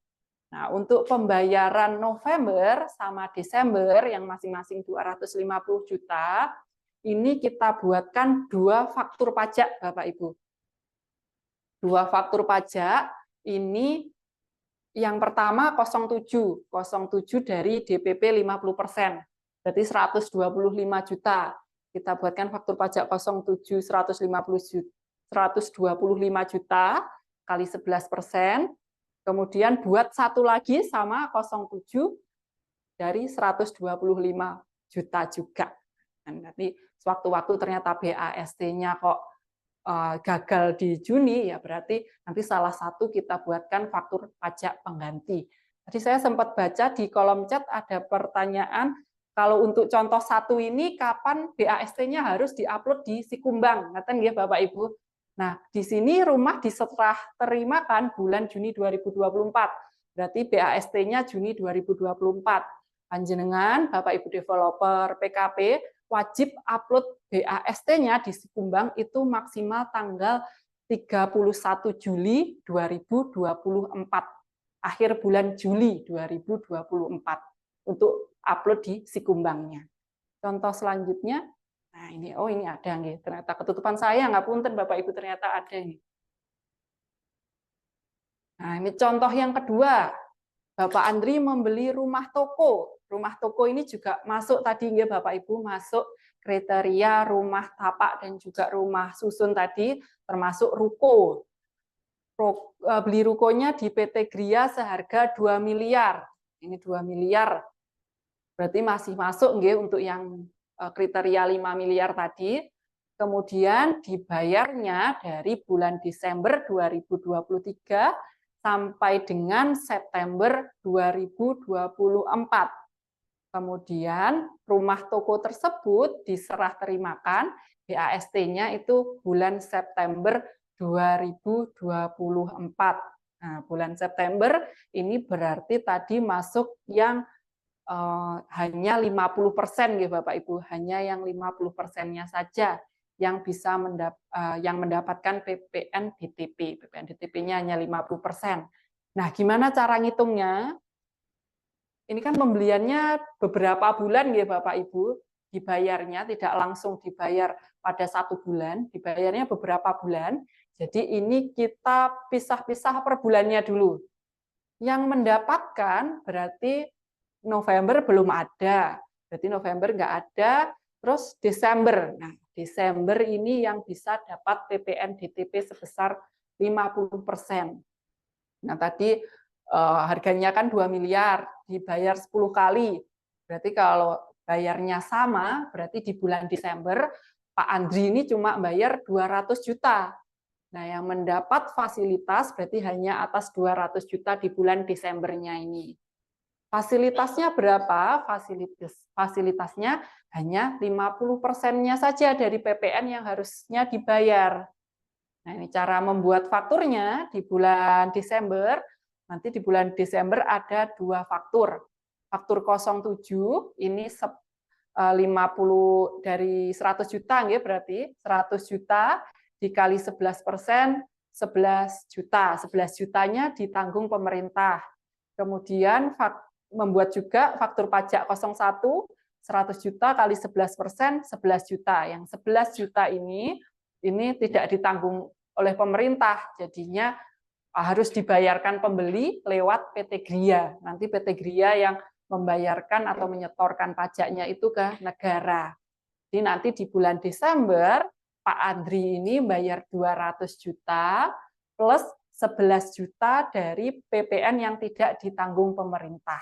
Speaker 3: Nah, untuk pembayaran November sama Desember yang masing-masing 250 juta, ini kita buatkan 2 faktur pajak Bapak Ibu. 2 faktur pajak ini yang pertama 07 dari DPP 50%, berarti 125 juta. Kita buatkan faktur pajak 07 125 juta kali 11%. Kemudian buat satu lagi sama 07 dari 125 juta juga. Dan nanti sewaktu-waktu ternyata BAST-nya kok gagal di Juni, ya berarti nanti salah satu kita buatkan faktur pajak pengganti. Tadi saya sempat baca di kolom chat ada pertanyaan, kalau untuk contoh satu ini kapan BAST-nya harus diupload di Sikumbang, ngaten ya Bapak Ibu. Nah, di sini rumah diserah terimakan bulan Juni 2024, berarti BAST-nya Juni 2024. Panjenengan Bapak Ibu developer PKP wajib upload BAST-nya di Sikumbang itu maksimal tanggal 31 Juli 2024. Akhir bulan Juli 2024 untuk upload di Sikumbangnya. Contoh selanjutnya, nah ini ada nih, ternyata ketutupan saya ngapunten Bapak Ibu ternyata ada nih. Nah, ini contoh yang kedua. Bapak Andri membeli rumah toko. Rumah toko ini juga masuk tadi ya Bapak Ibu, masuk kriteria rumah tapak dan juga rumah susun tadi, termasuk ruko. Beli rukonya di PT Gria seharga 2 miliar. Ini 2 miliar. Berarti masih masuk untuk yang kriteria 5 miliar tadi. Kemudian dibayarnya dari bulan Desember 2023 sampai dengan September 2024. Kemudian rumah toko tersebut diserah terimakan BAST-nya itu bulan September 2024. Nah, bulan September ini berarti tadi masuk yang hanya 50% ya Bapak Ibu, hanya yang 50%-nya saja yang bisa yang mendapatkan PPN DTP. PPN DTP-nya hanya 50%. Nah, gimana cara ngitungnya? Ini kan pembeliannya beberapa bulan ya Bapak Ibu, dibayarnya tidak langsung dibayar pada 1 bulan, dibayarnya beberapa bulan. Jadi ini kita pisah-pisah per bulannya dulu. Yang mendapatkan berarti November belum ada, berarti November nggak ada, terus Desember. Nah, Desember ini yang bisa dapat PPN DTP sebesar 50%. Nah, tadi harganya kan 2 miliar, dibayar 10 kali. Berarti kalau bayarnya sama, berarti di bulan Desember, Pak Andri ini cuma bayar 200 juta. Nah, yang mendapat fasilitas berarti hanya atas 200 juta di bulan Desembernya ini. Fasilitasnya berapa? Fasilitasnya hanya 50%-nya saja dari PPN yang harusnya dibayar. Nah, ini cara membuat fakturnya di bulan Desember. Nanti di bulan Desember ada 2 faktur. Faktur 07 ini 50 dari 100 juta, ya, berarti 100 juta dikali 11%, 11 juta. 11 jutanya ditanggung pemerintah. Kemudian membuat juga faktur pajak 01, 100 juta kali 11%, 11 juta. Yang 11 juta ini tidak ditanggung oleh pemerintah, jadinya harus dibayarkan pembeli lewat PT Gria. Nanti PT Gria yang membayarkan atau menyetorkan pajaknya itu ke negara. Jadi nanti di bulan Desember, Pak Andri ini bayar 200 juta plus 11 juta dari PPN yang tidak ditanggung pemerintah.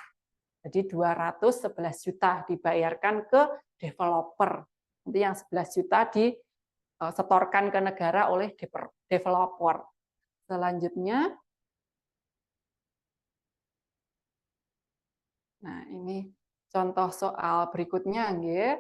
Speaker 3: Jadi 211 juta dibayarkan ke developer. Nanti yang 11 juta disetorkan ke negara oleh developer. Selanjutnya, nah ini contoh soal berikutnya, nggih.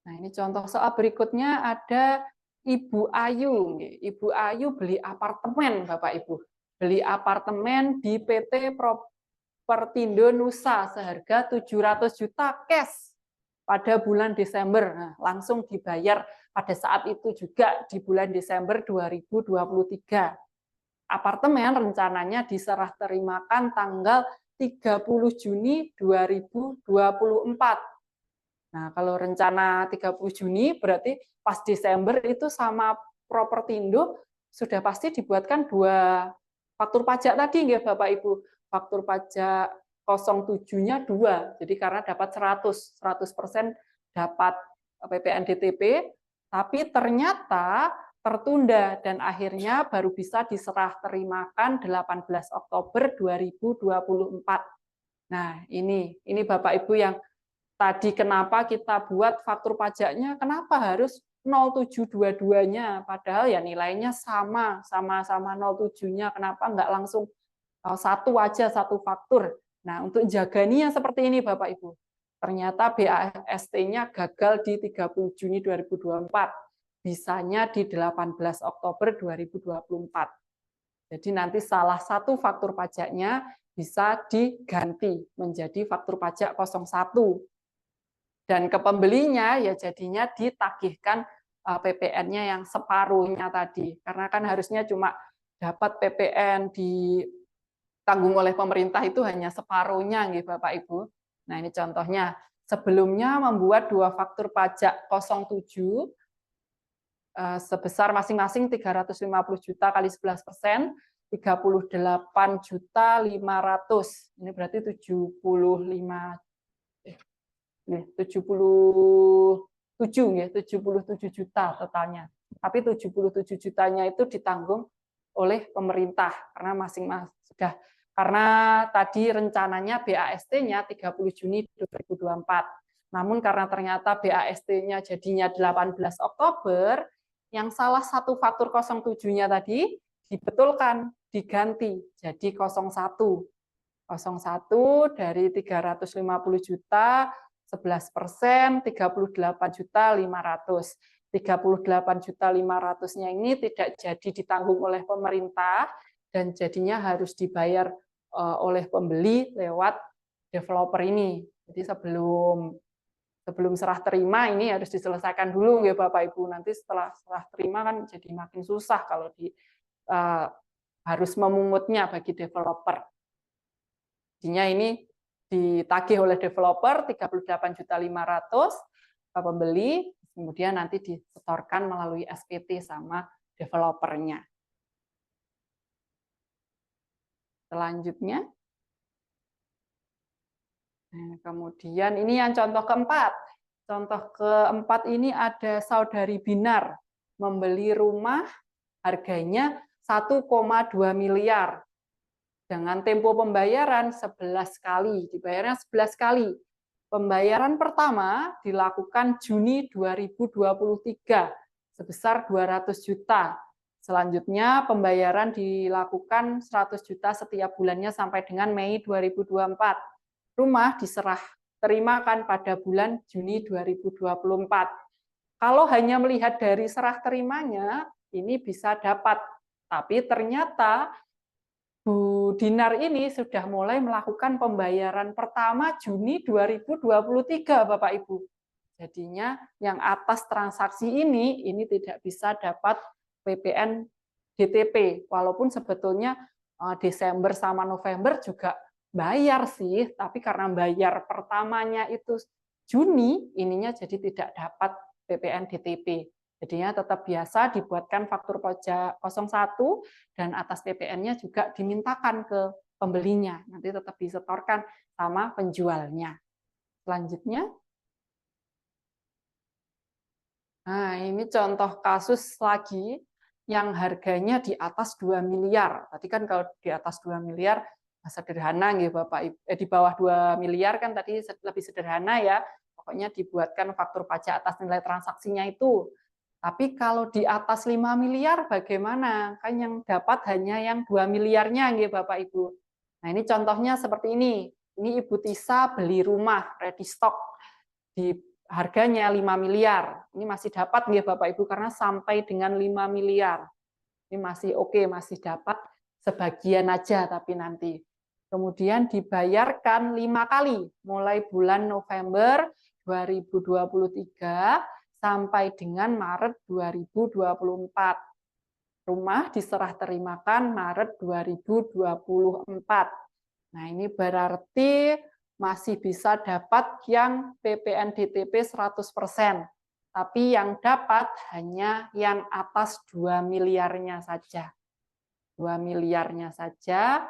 Speaker 3: Nah, ini contoh soal berikutnya ada Ibu Ayu, nggih. Ibu Ayu beli apartemen, Bapak Ibu. Beli apartemen di PT Propertindo Nusa seharga 700 juta cash pada bulan Desember. Nah, langsung dibayar pada saat itu juga di bulan Desember 2023. Apartemen rencananya diserah terimakan tanggal 30 Juni 2024. Nah, kalau rencana 30 Juni berarti pas Desember itu sama Propertindo sudah pasti dibuatkan 2 faktur pajak tadi, nggih Bapak Ibu. Faktur pajak 07-nya 2. Jadi karena dapat 100% dapat PPN DTP, tapi ternyata tertunda dan akhirnya baru bisa diserah terimakan 18 Oktober 2024. Nah, ini Bapak Ibu yang tadi kenapa kita buat faktur pajaknya, kenapa harus 0722-nya, padahal ya nilainya sama-sama 07-nya, kenapa nggak langsung satu aja, satu faktur. Nah, untuk jaganya seperti ini Bapak Ibu. Ternyata BAST-nya gagal di 30 Juni 2024. Bisanya di 18 Oktober 2024. Jadi nanti salah satu faktur pajaknya bisa diganti menjadi faktur pajak 01. Dan ke pembelinya ya jadinya ditagihkan PPN-nya yang separuhnya tadi. Karena kan harusnya cuma dapat PPN ditanggung oleh pemerintah itu hanya separuhnya, nggih Bapak Ibu. Nah, ini contohnya. Sebelumnya membuat 2 faktur pajak 07 sebesar masing-masing 350 juta kali 11%, 38 juta 500. Ini berarti 77 juta totalnya. Tapi 77 jutanya itu ditanggung oleh pemerintah karena masing-masing sudah, karena tadi rencananya BAST-nya 30 Juni 2024. Namun karena ternyata BAST-nya jadinya 18 Oktober, yang salah satu faktur 07-nya tadi dibetulkan, diganti jadi 01. 01 dari 350 juta 11%, 38 juta 500. 38 juta 500-nya ini tidak jadi ditanggung oleh pemerintah dan jadinya harus dibayar oleh pembeli lewat developer ini. Jadi sebelum serah terima ini harus diselesaikan dulu ya Bapak Ibu. Nanti setelah serah terima kan jadi makin susah kalau harus memungutnya bagi developer. Jadinya ini ditagih oleh developer 38.500.000 ke pembeli, kemudian nanti disetorkan melalui SPT sama developernya. Selanjutnya, nah, kemudian ini yang contoh keempat. Contoh keempat ini ada saudari Binar membeli rumah harganya 1,2 miliar dengan tempo pembayaran 11 kali, dibayarnya 11 kali. Pembayaran pertama dilakukan Juni 2023 sebesar 200 juta. Selanjutnya pembayaran dilakukan 100 juta setiap bulannya sampai dengan Mei 2024. Rumah diserah terimakan pada bulan Juni 2024. Kalau hanya melihat dari serah terimanya, ini bisa dapat. Tapi ternyata Bu Dinar ini sudah mulai melakukan pembayaran pertama Juni 2023, Bapak Ibu. Jadinya yang atas transaksi ini tidak bisa dapat PPN DTP, walaupun sebetulnya Desember sama November juga bayar sih, tapi karena bayar pertamanya itu Juni, ininya jadi tidak dapat PPN DTP. Jadinya tetap biasa dibuatkan faktur pajak 01 dan atas PPN-nya juga dimintakan ke pembelinya. Nanti tetap disetorkan sama penjualnya. Selanjutnya. Nah, ini contoh kasus lagi yang harganya di atas 2 miliar. Tadi kan kalau di atas 2 miliar sederhana nggih Bapak Ibu. Di bawah 2 miliar kan tadi lebih sederhana ya. Pokoknya dibuatkan faktur pajak atas nilai transaksinya itu. Tapi kalau di atas 5 miliar bagaimana? Kan yang dapat hanya yang 2 miliarnya nggih Bapak Ibu. Nah, ini contohnya seperti ini. Ini Ibu Tisa beli rumah ready stock di harganya 5 miliar. Ini masih dapat nggih Bapak Ibu karena sampai dengan 5 miliar. Ini masih oke, masih dapat sebagian aja tapi nanti. Kemudian dibayarkan 5 kali mulai bulan November 2023 sampai dengan Maret 2024. Rumah diserah terimakan Maret 2024. Nah, ini berarti masih bisa dapat yang PPN DTP 100%, tapi yang dapat hanya yang atas 2 miliarnya saja. 2 miliarnya saja.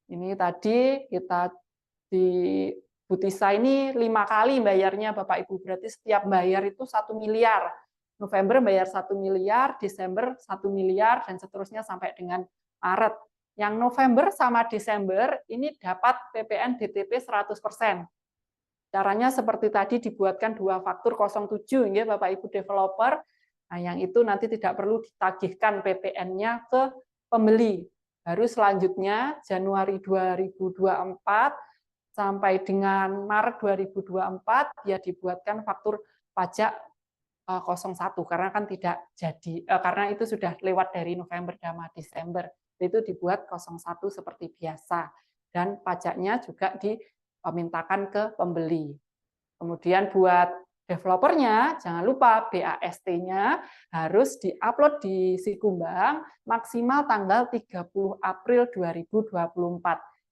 Speaker 3: Ini tadi kita di Bu Tisa ini 5 kali bayarnya Bapak Ibu, berarti setiap bayar itu 1 miliar. November bayar 1 miliar, Desember 1 miliar, dan seterusnya sampai dengan Maret. Yang November sama Desember ini dapat PPN DTP 100%. Caranya seperti tadi dibuatkan 2 faktur 07 ya Bapak Ibu developer. Nah, yang itu nanti tidak perlu ditagihkan PPN-nya ke pembeli. Baru selanjutnya Januari 2024 sampai dengan Maret 2024 dia dibuatkan faktur pajak 01 karena kan tidak jadi karena itu sudah lewat dari November sama Desember. Itu dibuat 01 seperti biasa dan pajaknya juga dimintakan ke pembeli. Kemudian buat developernya jangan lupa BAST-nya harus diupload di Sikumbang maksimal tanggal 30 April 2024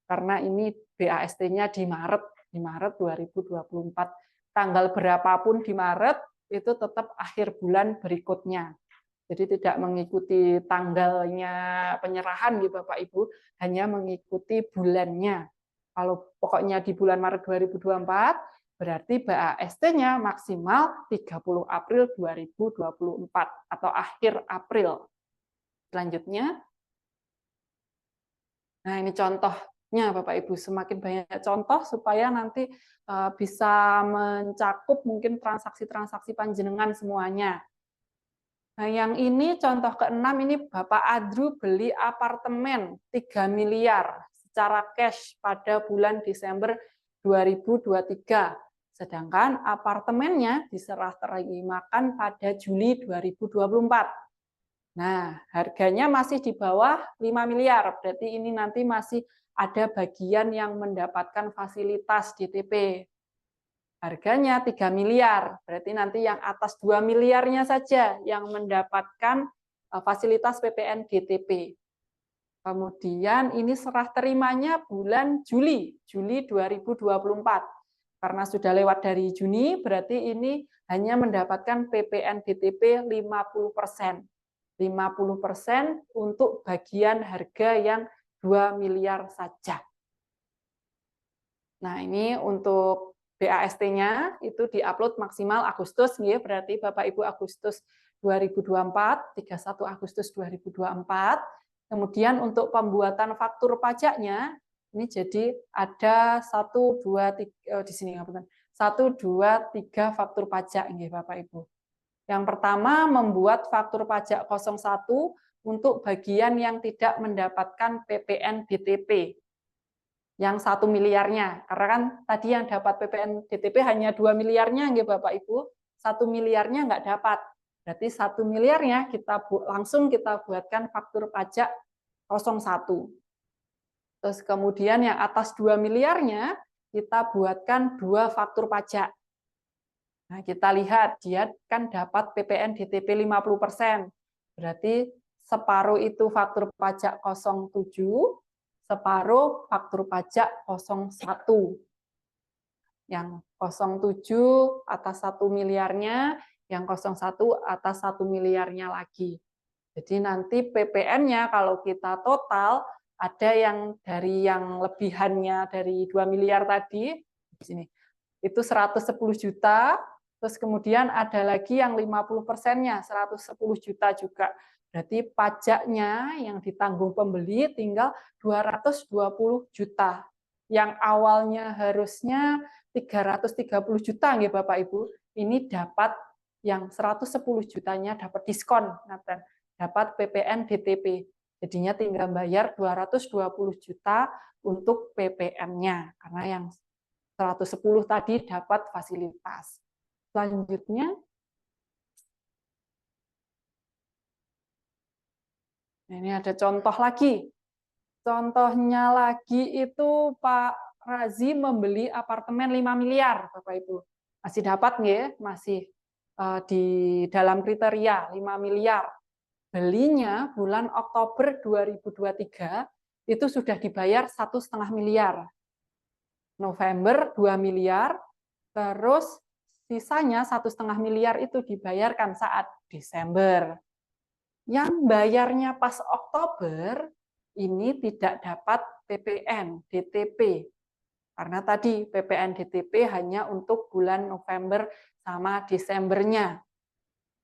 Speaker 3: karena ini BAST-nya di Maret 2024. Tanggal berapapun di Maret itu tetap akhir bulan berikutnya. Jadi tidak mengikuti tanggalnya penyerahan di Bapak Ibu, hanya mengikuti bulannya. Kalau pokoknya di bulan Maret 2024, berarti BAST-nya maksimal 30 April 2024 atau akhir April. Selanjutnya, nah ini contohnya Bapak Ibu, semakin banyak contoh supaya nanti bisa mencakup mungkin transaksi-transaksi panjenengan semuanya. Nah, yang ini contoh ke-6 ini Bapak Adru beli apartemen 3 miliar secara cash pada bulan Desember 2023. Sedangkan apartemennya diserah terimakan pada Juli 2024. Nah, harganya masih di bawah 5 miliar. Berarti ini nanti masih ada bagian yang mendapatkan fasilitas DTP. Harganya 3 miliar, berarti nanti yang atas 2 miliarnya saja yang mendapatkan fasilitas PPN DTP. Kemudian ini serah terimanya bulan Juli 2024. Karena sudah lewat dari Juni, berarti ini hanya mendapatkan PPN DTP 50%. 50% untuk bagian harga yang 2 miliar saja. Nah, ini untuk BAST-nya itu diupload maksimal Agustus, ya, berarti Bapak Ibu Agustus 2024, 31 Agustus 2024. Kemudian untuk pembuatan faktur pajaknya, ini jadi ada 1, 2, 3, di sini 1, 2, 3 faktur pajak, ya, Bapak Ibu. Yang pertama membuat faktur pajak 01 untuk bagian yang tidak mendapatkan PPN DTP. Yang 1 miliarnya, karena kan tadi yang dapat PPN DTP hanya 2 miliarnya, nggih Bapak Ibu, 1 miliarnya nggak dapat. Berarti 1 miliarnya langsung kita buatkan faktur pajak 01. Terus kemudian yang atas 2 miliarnya kita buatkan 2 faktur pajak. Nah, kita lihat dia kan dapat PPN DTP 50%. Berarti separuh itu faktur pajak 07, separuh faktur pajak 01. Yang 07 atas 1 miliarnya, yang 01 atas 1 miliarnya lagi. Jadi nanti PPN-nya kalau kita total, ada yang dari yang lebihannya dari 2 miliar tadi, di sini, itu 110 juta, terus kemudian ada lagi yang 50%-nya, 110 juta juga. Berarti pajaknya yang ditanggung pembeli tinggal 220 juta. Yang awalnya harusnya 330 juta, nggih Bapak Ibu. Ini dapat yang 110 jutanya dapat diskon, dapat PPN DTP. Jadinya tinggal bayar 220 juta untuk PPN-nya, karena yang 110 tadi dapat fasilitas. Selanjutnya, ini ada contoh lagi. Contohnya lagi itu Pak Razi membeli apartemen 5 miliar, Bapak Ibu. Masih dapat nggih? Masih di dalam kriteria 5 miliar. Belinya bulan Oktober 2023 itu sudah dibayar 1,5 miliar. November 2 miliar, terus sisanya 1,5 miliar itu dibayarkan saat Desember. Yang bayarnya pas Oktober ini tidak dapat PPN DTP. Karena tadi PPN DTP hanya untuk bulan November sama Desembernya.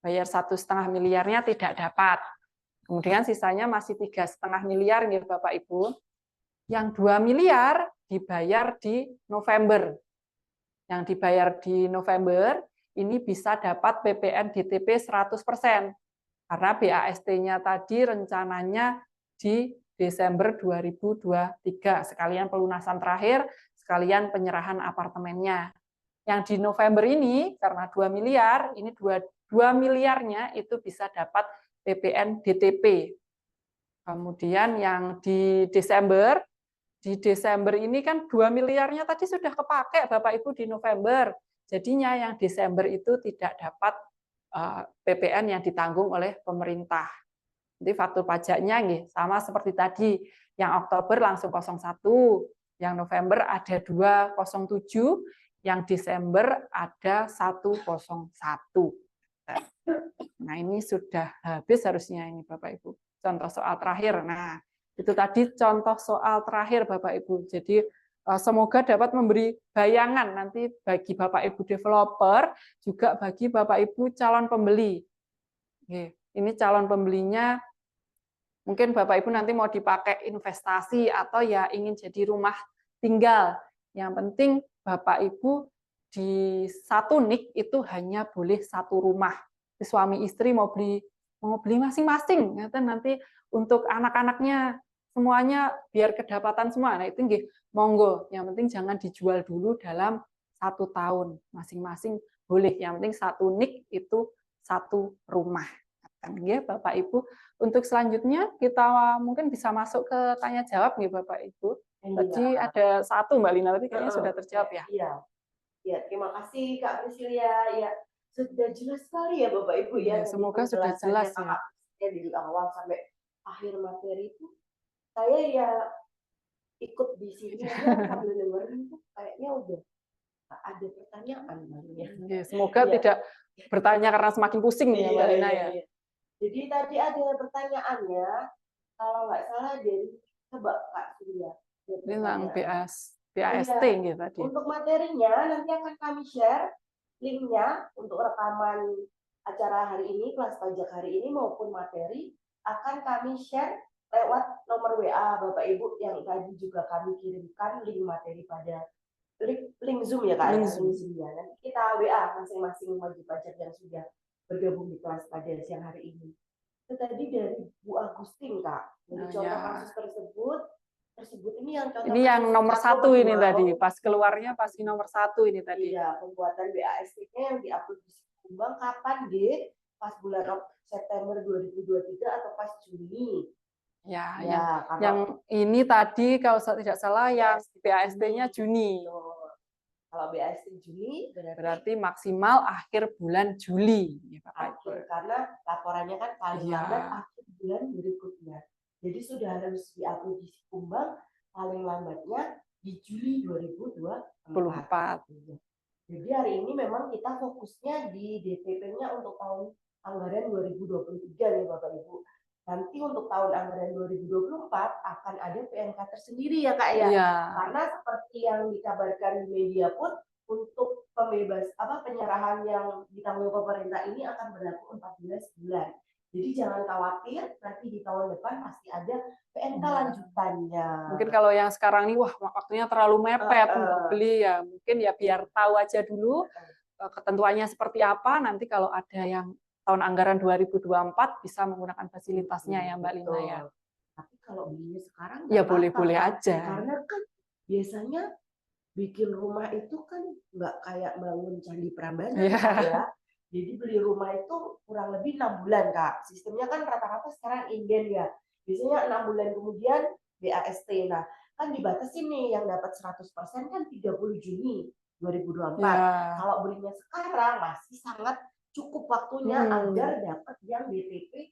Speaker 3: Bayar 1,5 miliarnya tidak dapat. Kemudian sisanya masih 3,5 miliar nih Bapak Ibu. Yang 2 miliar dibayar di November. Yang dibayar di November ini bisa dapat PPN DTP 100%. Karena BAST-nya tadi rencananya di Desember 2023, sekalian pelunasan terakhir, sekalian penyerahan apartemennya. Yang di November ini, karena 2 miliar, ini 2 miliarnya itu bisa dapat PPN DTP. Kemudian yang di Desember ini kan 2 miliarnya tadi sudah kepakai Bapak Ibu di November. Jadinya yang Desember itu tidak dapat PPN yang ditanggung oleh pemerintah. Jadi faktur pajaknya nih, sama seperti tadi, yang Oktober langsung 01, yang November ada 207, yang Desember ada 101. Nah, ini sudah habis harusnya ini Bapak Ibu. Contoh soal terakhir. Nah, itu tadi contoh soal terakhir Bapak Ibu. Jadi semoga dapat memberi bayangan nanti bagi Bapak Ibu developer, juga bagi Bapak Ibu calon pembeli. Ini calon pembelinya, mungkin Bapak Ibu nanti mau dipakai investasi atau ya ingin jadi rumah tinggal. Yang penting Bapak Ibu di satu nik itu hanya boleh satu rumah. Suami istri mau beli masing-masing, nanti untuk anak-anaknya semuanya biar kedapatan semua. Nah, itu nggih, monggo. Yang penting jangan dijual dulu dalam 1 tahun. Masing-masing boleh. Yang penting satu nik itu satu rumah. Nggih, Bapak Ibu. Untuk selanjutnya kita mungkin bisa masuk ke tanya jawab nggih Bapak Ibu. Tadi ada satu Mbak Lina, tapi kayaknya sudah terjawab ya.
Speaker 1: Iya. Ya, terima kasih Kak Priscilia. Ya, sudah jelas sekali ya Bapak Ibu ya.
Speaker 3: Ya, semoga sudah
Speaker 1: Penjelasannya
Speaker 3: jelas ya.
Speaker 1: Kakak Priscilia dari awal sampai akhir materi itu, saya ya ikut di sini aja sambil dengerin tuh kayaknya udah ada pertanyaan Mbak.
Speaker 3: Ya, semoga
Speaker 1: Iya.
Speaker 3: tidak bertanya karena semakin pusing ya Mbak Lina ya.
Speaker 1: Iya. Jadi tadi ada pertanyaannya, kalau nggak salah dari coba Kak Surya.
Speaker 3: Ini tentang BAST
Speaker 1: Iya.
Speaker 3: gitu tadi.
Speaker 1: Untuk materinya nanti akan kami share linknya untuk rekaman acara hari ini, kelas pajak hari ini maupun materi akan kami share lewat nomor WA Bapak Ibu yang tadi juga kami kirimkan link materi pada link Zoom ya Kak.
Speaker 3: Link
Speaker 1: ya,
Speaker 3: Zoom.
Speaker 1: link Zoom-nya. Nanti kita WA masing-masing wajib pajak yang sudah bergabung di kelas pada siang hari ini. Itu tadi dari Bu Agustin Kak. Jadi contoh
Speaker 3: ya.
Speaker 1: kasus tersebut ini yang contoh
Speaker 3: Ini yang
Speaker 1: kasus
Speaker 3: nomor 1
Speaker 1: 1
Speaker 3: ini
Speaker 1: kedua.
Speaker 3: tadi, pas keluarnya pasti nomor 1 ini tadi.
Speaker 1: Iya, pembuatan BAST-nya yang diupload di Kumbang kapan, Dek? Pas bulan September 2023 atau pas Juni?
Speaker 3: Ya,
Speaker 1: Ya,
Speaker 3: yang ini tadi kalau tidak salah yang BAST-nya Juni.
Speaker 1: Kalau BAST Juni
Speaker 3: Berarti maksimal akhir bulan Juli. Ya,
Speaker 1: akhir, karena laporannya kan paling
Speaker 3: Iya.
Speaker 1: lambat akhir bulan berikutnya. Jadi sudah harus diupload di Kumbang paling lambatnya di Juli 2024. Jadi hari ini memang kita fokusnya di DPP-nya untuk tahun anggaran 2023 nih Bapak Ibu. Nanti untuk tahun anggaran 2024 akan ada PMK tersendiri ya Kak ya.
Speaker 3: Iya.
Speaker 1: Karena seperti yang dikabarkan di media pun untuk penyerahan yang ditanggung pemerintah ini akan berlaku 14 bulan. Jadi jangan khawatir, nanti di tahun depan pasti ada PMK lanjutannya.
Speaker 3: Mungkin kalau yang sekarang ini, wah waktunya terlalu mepet untuk beli ya, mungkin ya biar tahu aja dulu ketentuannya seperti apa, nanti kalau ada yang tahun anggaran 2024 bisa menggunakan fasilitasnya ya Mbak Lina ya.
Speaker 1: Tapi kalau belinya sekarang
Speaker 3: ya boleh-boleh aja.
Speaker 1: Karena kan biasanya bikin rumah itu kan nggak kayak bangun Candi Prambanan ya. Jadi beli rumah itu kurang lebih 6 bulan Kak. Sistemnya kan rata-rata sekarang inden ya. Biasanya 6 bulan kemudian BAST. Nah, kan dibatasi nih yang dapat 100% kan 30 Juni 2024. Kalau belinya sekarang masih sangat cukup waktunya agar dapat yang DPP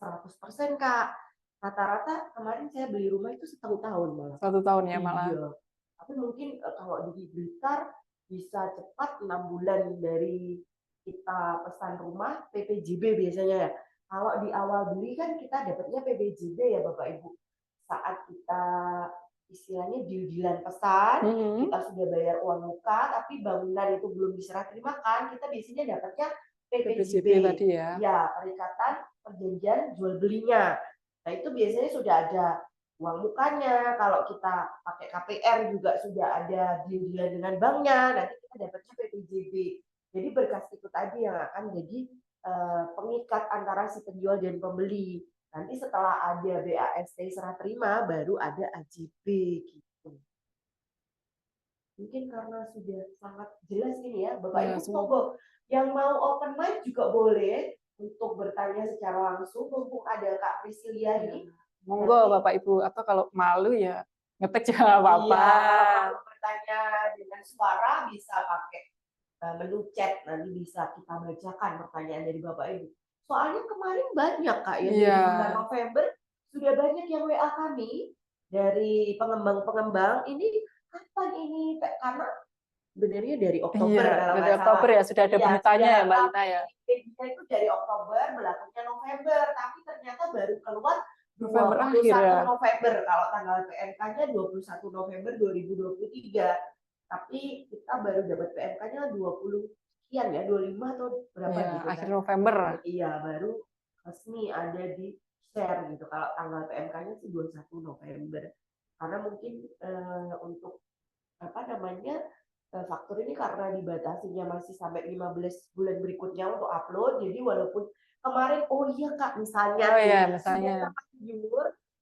Speaker 1: 100% Kak. Rata-rata kemarin saya beli rumah itu 1 tahun malah.
Speaker 3: 1 tahun ya malah.
Speaker 1: Iya. Tapi mungkin kalau di Blitar bisa cepat 6 bulan dari kita pesan rumah PPJB biasanya ya. Kalau di awal beli kan kita dapatnya PPJB ya Bapak Ibu. Saat kita istilahnya deal-dealan pesan, kita sudah bayar uang muka, tapi bangunan itu belum diserah terimakan, kita biasanya dapatnya PPJB
Speaker 3: tadi ya.
Speaker 1: Ya, Perikatan Perjanjian Jual Belinya. Nah itu biasanya sudah ada uang mukanya. Kalau kita pakai KPR juga sudah ada deal-dealan dengan banknya. Nanti kita dapatnya PPJB. Jadi berkas itu tadi yang akan jadi pengikat antara si penjual dan pembeli. Nanti setelah ada BAST serah terima, baru ada AJB gitu. Mungkin karena sudah sangat jelas ini ya, Bapak Ibu monggo yang mau open mic juga boleh untuk bertanya secara langsung. Mumpung ada Kak Priscilia ini.
Speaker 3: Monggo Bapak Ibu, atau kalau malu ya ngetik jangan apa-apa.
Speaker 1: Kalau bertanya dengan suara bisa pakai menu chat, nanti bisa kita bacakan pertanyaan dari Bapak Ibu. Soalnya kemarin banyak Kak ya, dari bulan November sudah banyak yang WA kami dari pengembang-pengembang ini kapan ini, karena sebenarnya dari Oktober
Speaker 3: dari Oktober ya sudah ada beritanya ya Mbak Lina ya.
Speaker 1: Itu dari Oktober berlakunya November, tapi ternyata baru keluar
Speaker 3: November
Speaker 1: 21
Speaker 3: akhir ya.
Speaker 1: November kalau tanggal PMK-nya 21 November 2023. Tapi kita baru dapat PMK-nya 20 sekian ya, 25 atau berapa gitu kan.
Speaker 3: Akhir November.
Speaker 1: Iya, baru resmi ada di share gitu. Kalau tanggal PMK-nya sih 21 November. Karena mungkin untuk faktur ini karena dibatasinya masih sampai 15 bulan berikutnya untuk upload. Jadi walaupun kemarin Kak misalnya
Speaker 3: misalnya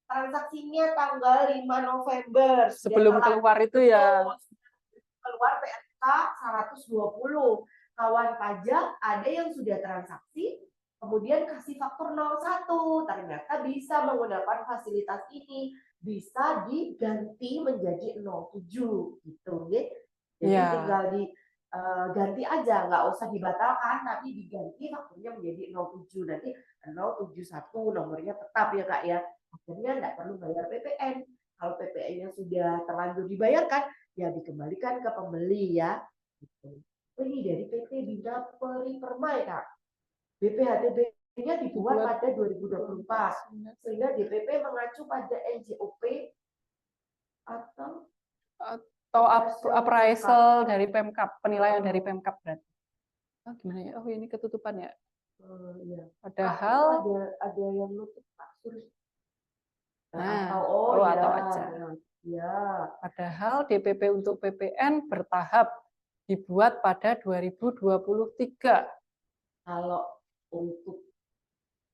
Speaker 1: transaksinya tanggal 5 November
Speaker 3: sebelum keluar itu ya
Speaker 1: keluar PMK 120. Kawan pajak ada yang sudah transaksi kemudian kasih faktur 01, ternyata bisa menggunakan fasilitas ini bisa diganti menjadi 07 gitu nggih. Jadi
Speaker 3: Ya.
Speaker 1: tinggal ganti aja, nggak usah dibatalkan, tapi diganti fakturnya menjadi 07. Nanti 071 nomornya tetap ya Kak ya. Akhirnya nggak perlu bayar PPN. Kalau PPN-nya sudah terlanjur dibayarkan, ya dikembalikan ke pembeli ya. Gitu. Ini dari PT Bina Peripermai Kak. BPHTB-nya dibuat pada 2024, sehingga DPP mengacu pada NJOP atau
Speaker 3: appraisal dari Pemkab, penilaian dari Pemkab berarti. Oh, gimana ya? Oh, ini ketutupan ya.
Speaker 1: Ya.
Speaker 3: Padahal
Speaker 1: ada yang nutup Pak Suri.
Speaker 3: atau aja.
Speaker 1: Ya.
Speaker 3: Padahal DPP untuk PPN bertahap dibuat pada 2023.
Speaker 1: Kalau untuk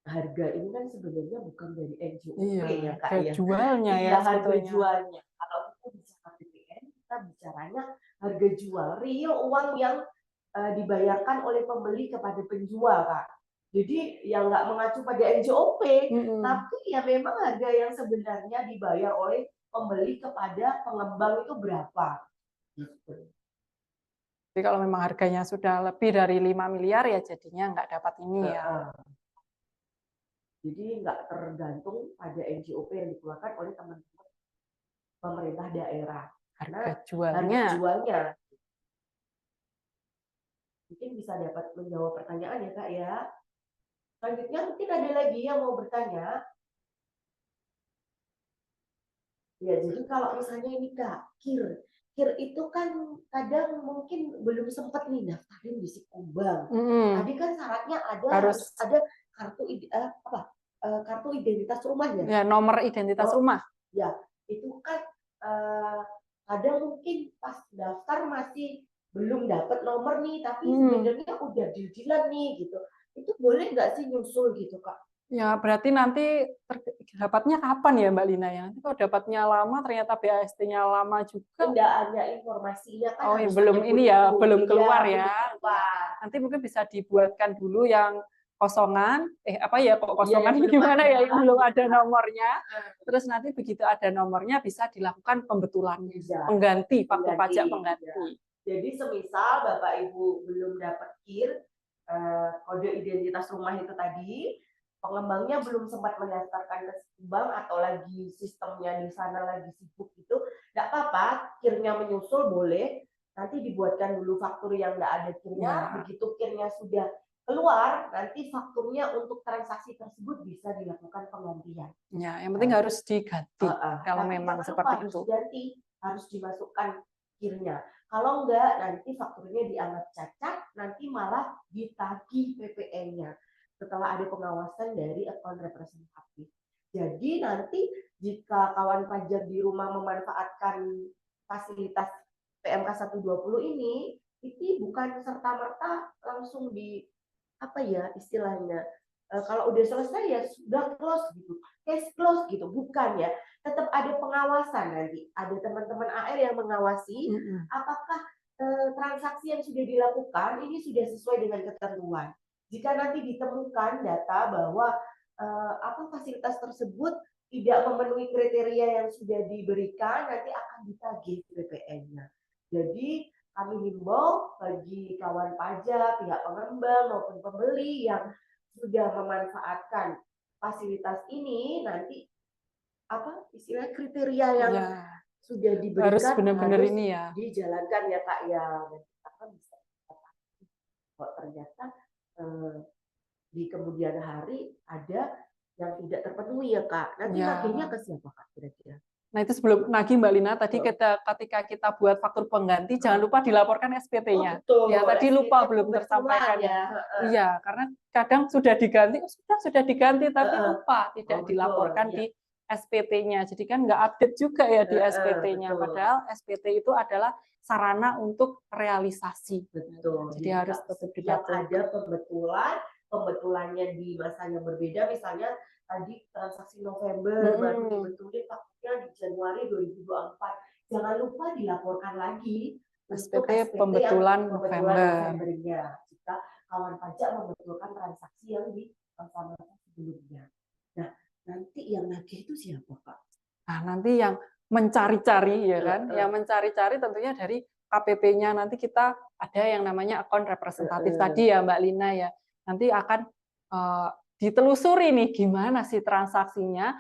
Speaker 1: harga ini kan sebenarnya bukan dari NJOP ya Kak ya.
Speaker 3: Jualnya ya
Speaker 1: harga jualnya. Kalau kita bicara PPN, kita bicaranya harga jual, real uang yang dibayarkan oleh pembeli kepada penjual Kak. Jadi yang nggak mengacu pada NJOP, tapi ya memang harga yang sebenarnya dibayar oleh pembeli kepada pengembang itu berapa. Gitu.
Speaker 3: Jadi kalau memang harganya sudah lebih dari 5 miliar ya jadinya nggak dapat ini ya.
Speaker 1: Jadi nggak tergantung pada NJOP yang dikeluarkan oleh teman-teman pemerintah daerah.
Speaker 3: Harga jualnya.
Speaker 1: Mungkin bisa dapat menjawab pertanyaan ya Kak ya. Selanjutnya mungkin ada lagi yang mau bertanya. Ya, jadi kalau misalnya ini Kak, KIR itu kan kadang mungkin belum sempat nih daftarin di Sikumbang. Tadi kan syaratnya harus ada kartu identitas rumahnya.
Speaker 3: Ya, nomor identitas rumah.
Speaker 1: Ya, itu kan kadang mungkin pas daftar masih belum dapat nomor nih, tapi sebenarnya udah deal-dealan nih gitu. Itu boleh nggak sih nyusul gitu Kak?
Speaker 3: Ya, berarti nanti dapatnya kapan ya Mbak Lina ya? Nanti kalau dapatnya lama ternyata BAST-nya lama juga.
Speaker 1: Tidak ada informasinya kan.
Speaker 3: Oh, ya, belum ini ya, belum keluar ya. Nanti mungkin bisa dibuatkan dulu yang kosongan. Kosongan gimana ya? Yang belum ada nomornya. Terus nanti begitu ada nomornya bisa dilakukan pembetulan pengganti, faktur pajak pengganti.
Speaker 1: Jadi semisal Bapak Ibu belum dapat KIR, kode identitas rumah itu tadi, pengembangnya belum sempat mendaftarkan ke Sikumbang atau lagi sistemnya di sana lagi sibuk gitu, nggak apa-apa, KIR-nya menyusul boleh, nanti dibuatkan dulu faktur yang nggak ada KIR-nya, begitu KIR-nya sudah keluar, nanti fakturnya untuk transaksi tersebut bisa dilakukan penggantian.
Speaker 3: Ya, yang penting harus diganti kalau memang seperti itu.
Speaker 1: Harus dimasukkan KIR-nya. Kalau enggak, nanti fakturnya dianggap cacat, nanti malah ditagih PPN-nya setelah ada pengawasan dari akun representatif. Jadi nanti jika kawan pajak di rumah memanfaatkan fasilitas PMK 120 ini, itu bukan serta-merta langsung di istilahnya. Kalau udah selesai ya sudah close gitu, case close gitu, bukan ya. Tetap ada pengawasan nanti, ada teman-teman AR yang mengawasi apakah transaksi yang sudah dilakukan ini sudah sesuai dengan ketentuan. Jika nanti ditemukan data bahwa fasilitas tersebut tidak memenuhi kriteria yang sudah diberikan, nanti akan ditagih PPN-nya. Jadi kami himbau bagi kawan pajak, pihak pengembang maupun pembeli yang sudah memanfaatkan fasilitas ini, nanti istilah kriteria yang sudah diberikan
Speaker 3: harus benar-benar ini ya
Speaker 1: dijalankan ya Kak ya. Dan kita kan bisa kok ternyata di kemudian hari ada yang tidak terpenuhi ya Kak. Nanti nagihnya ke siapa Kak kira-kira?
Speaker 3: Nah itu sebelum nagih Mbak Lina, tadi ketika kita buat faktur pengganti, jangan lupa dilaporkan SPT-nya. Ya tadi lupa belum tersampaikan ya. Iya, karena kadang sudah diganti, sudah diganti tapi lupa tidak dilaporkan di SPT-nya. Jadi kan nggak update juga ya di SPT-nya. Padahal SPT itu adalah sarana untuk realisasi.
Speaker 1: Betul.
Speaker 3: Jadi harus tetap dilaporkan.
Speaker 1: Ada pembetulannya di masa yang berbeda, misalnya tadi transaksi November baru dibetulin fakturnya di Januari 2024. Jangan lupa dilaporkan lagi
Speaker 3: SPT pembetulan
Speaker 1: Novembernya jika kawan pajak membetulkan transaksi yang di masa sebelumnya. Nah, nanti yang nagih itu siapa Pak?
Speaker 3: Nah, nanti yang mencari-cari ya kan, yang mencari-cari tentunya dari KPP-nya nanti kita ada yang namanya akun representatif tadi ya Mbak Lina ya. Nanti akan ditelusuri nih gimana sih transaksinya,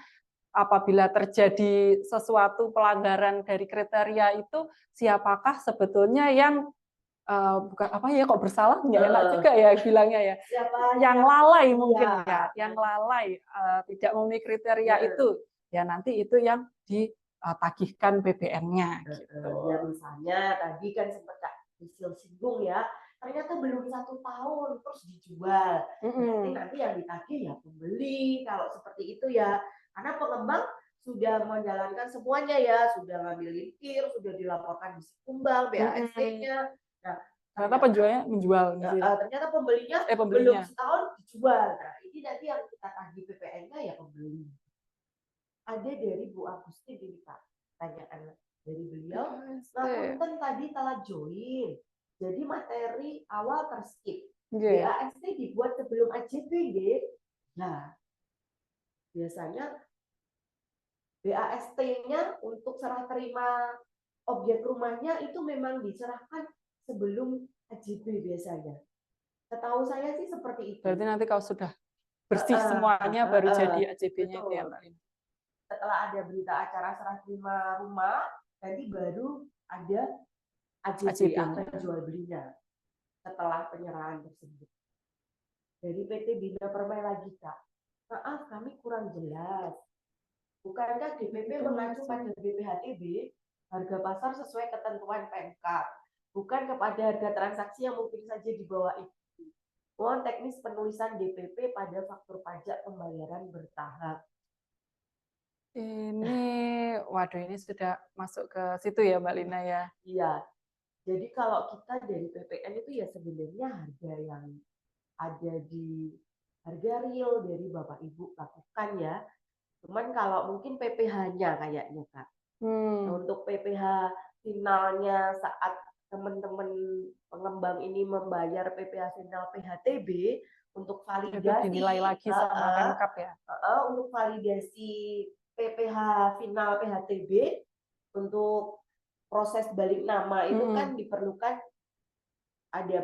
Speaker 3: apabila terjadi sesuatu pelanggaran dari kriteria itu siapakah sebetulnya yang bukan apa ya kok bersalah nggak enak juga ya bilangnya ya. Yang lalai mungkin ya, yang lalai tidak memenuhi kriteria itu ya nanti itu yang ditagihkan BBM-nya gitu.
Speaker 1: Ya misalnya tadi kan sempat Kak Priscil singgung ya, ternyata belum 1 tahun terus dijual. Berarti nanti yang ditagih ya pembeli kalau seperti itu ya. Karena pengembang sudah menjalankan semuanya ya, sudah ngambil kir, sudah dilaporkan di Sikumbang, BAST-nya. Nah,
Speaker 3: ternyata penjualnya menjual.
Speaker 1: Ternyata pembelinya belum setahun dijual. Nah, ini nanti yang kita tagih PPN-nya ya pembeli. Ada dari Bu Agustin ini Kak, tanyaan dari beliau. Ngapunten tadi telah join, jadi materi awal terskip. BAST dibuat sebelum AJB, nah biasanya BAST-nya untuk serah terima objek rumahnya itu memang diserahkan sebelum AJB biasanya. Setahu saya sih seperti itu.
Speaker 3: Berarti nanti kalau sudah bersih semuanya baru jadi AJB-nya ya Mbak Lina.
Speaker 1: Setelah ada berita acara serah terima rumah, nanti baru ada AJB atau jual belinya setelah penyerahan tersebut. Dari PT Bina Permai lagi Kak, maaf kami kurang jelas. Bukankah DPP mengacu pada BPHTB harga pasar sesuai ketentuan Pemkab, bukan kepada harga transaksi yang mungkin saja di bawah itu. Mohon teknis penulisan DPP pada faktur pajak pembayaran bertahap.
Speaker 3: Ini, waduh ini sudah masuk ke situ ya Mbak Lina ya?
Speaker 1: Iya, jadi kalau kita dari PPN itu ya sebenarnya harga yang ada di harga real dari Bapak Ibu lakukan ya. Cuman kalau mungkin PPh-nya kayaknya Kak. Untuk PPh finalnya saat teman-teman pengembang ini membayar PPh final PHTB untuk validasi
Speaker 3: dinilai lagi sama Pemkab ya.
Speaker 1: Untuk validasi PPh final PHTB untuk proses balik nama itu kan diperlukan ada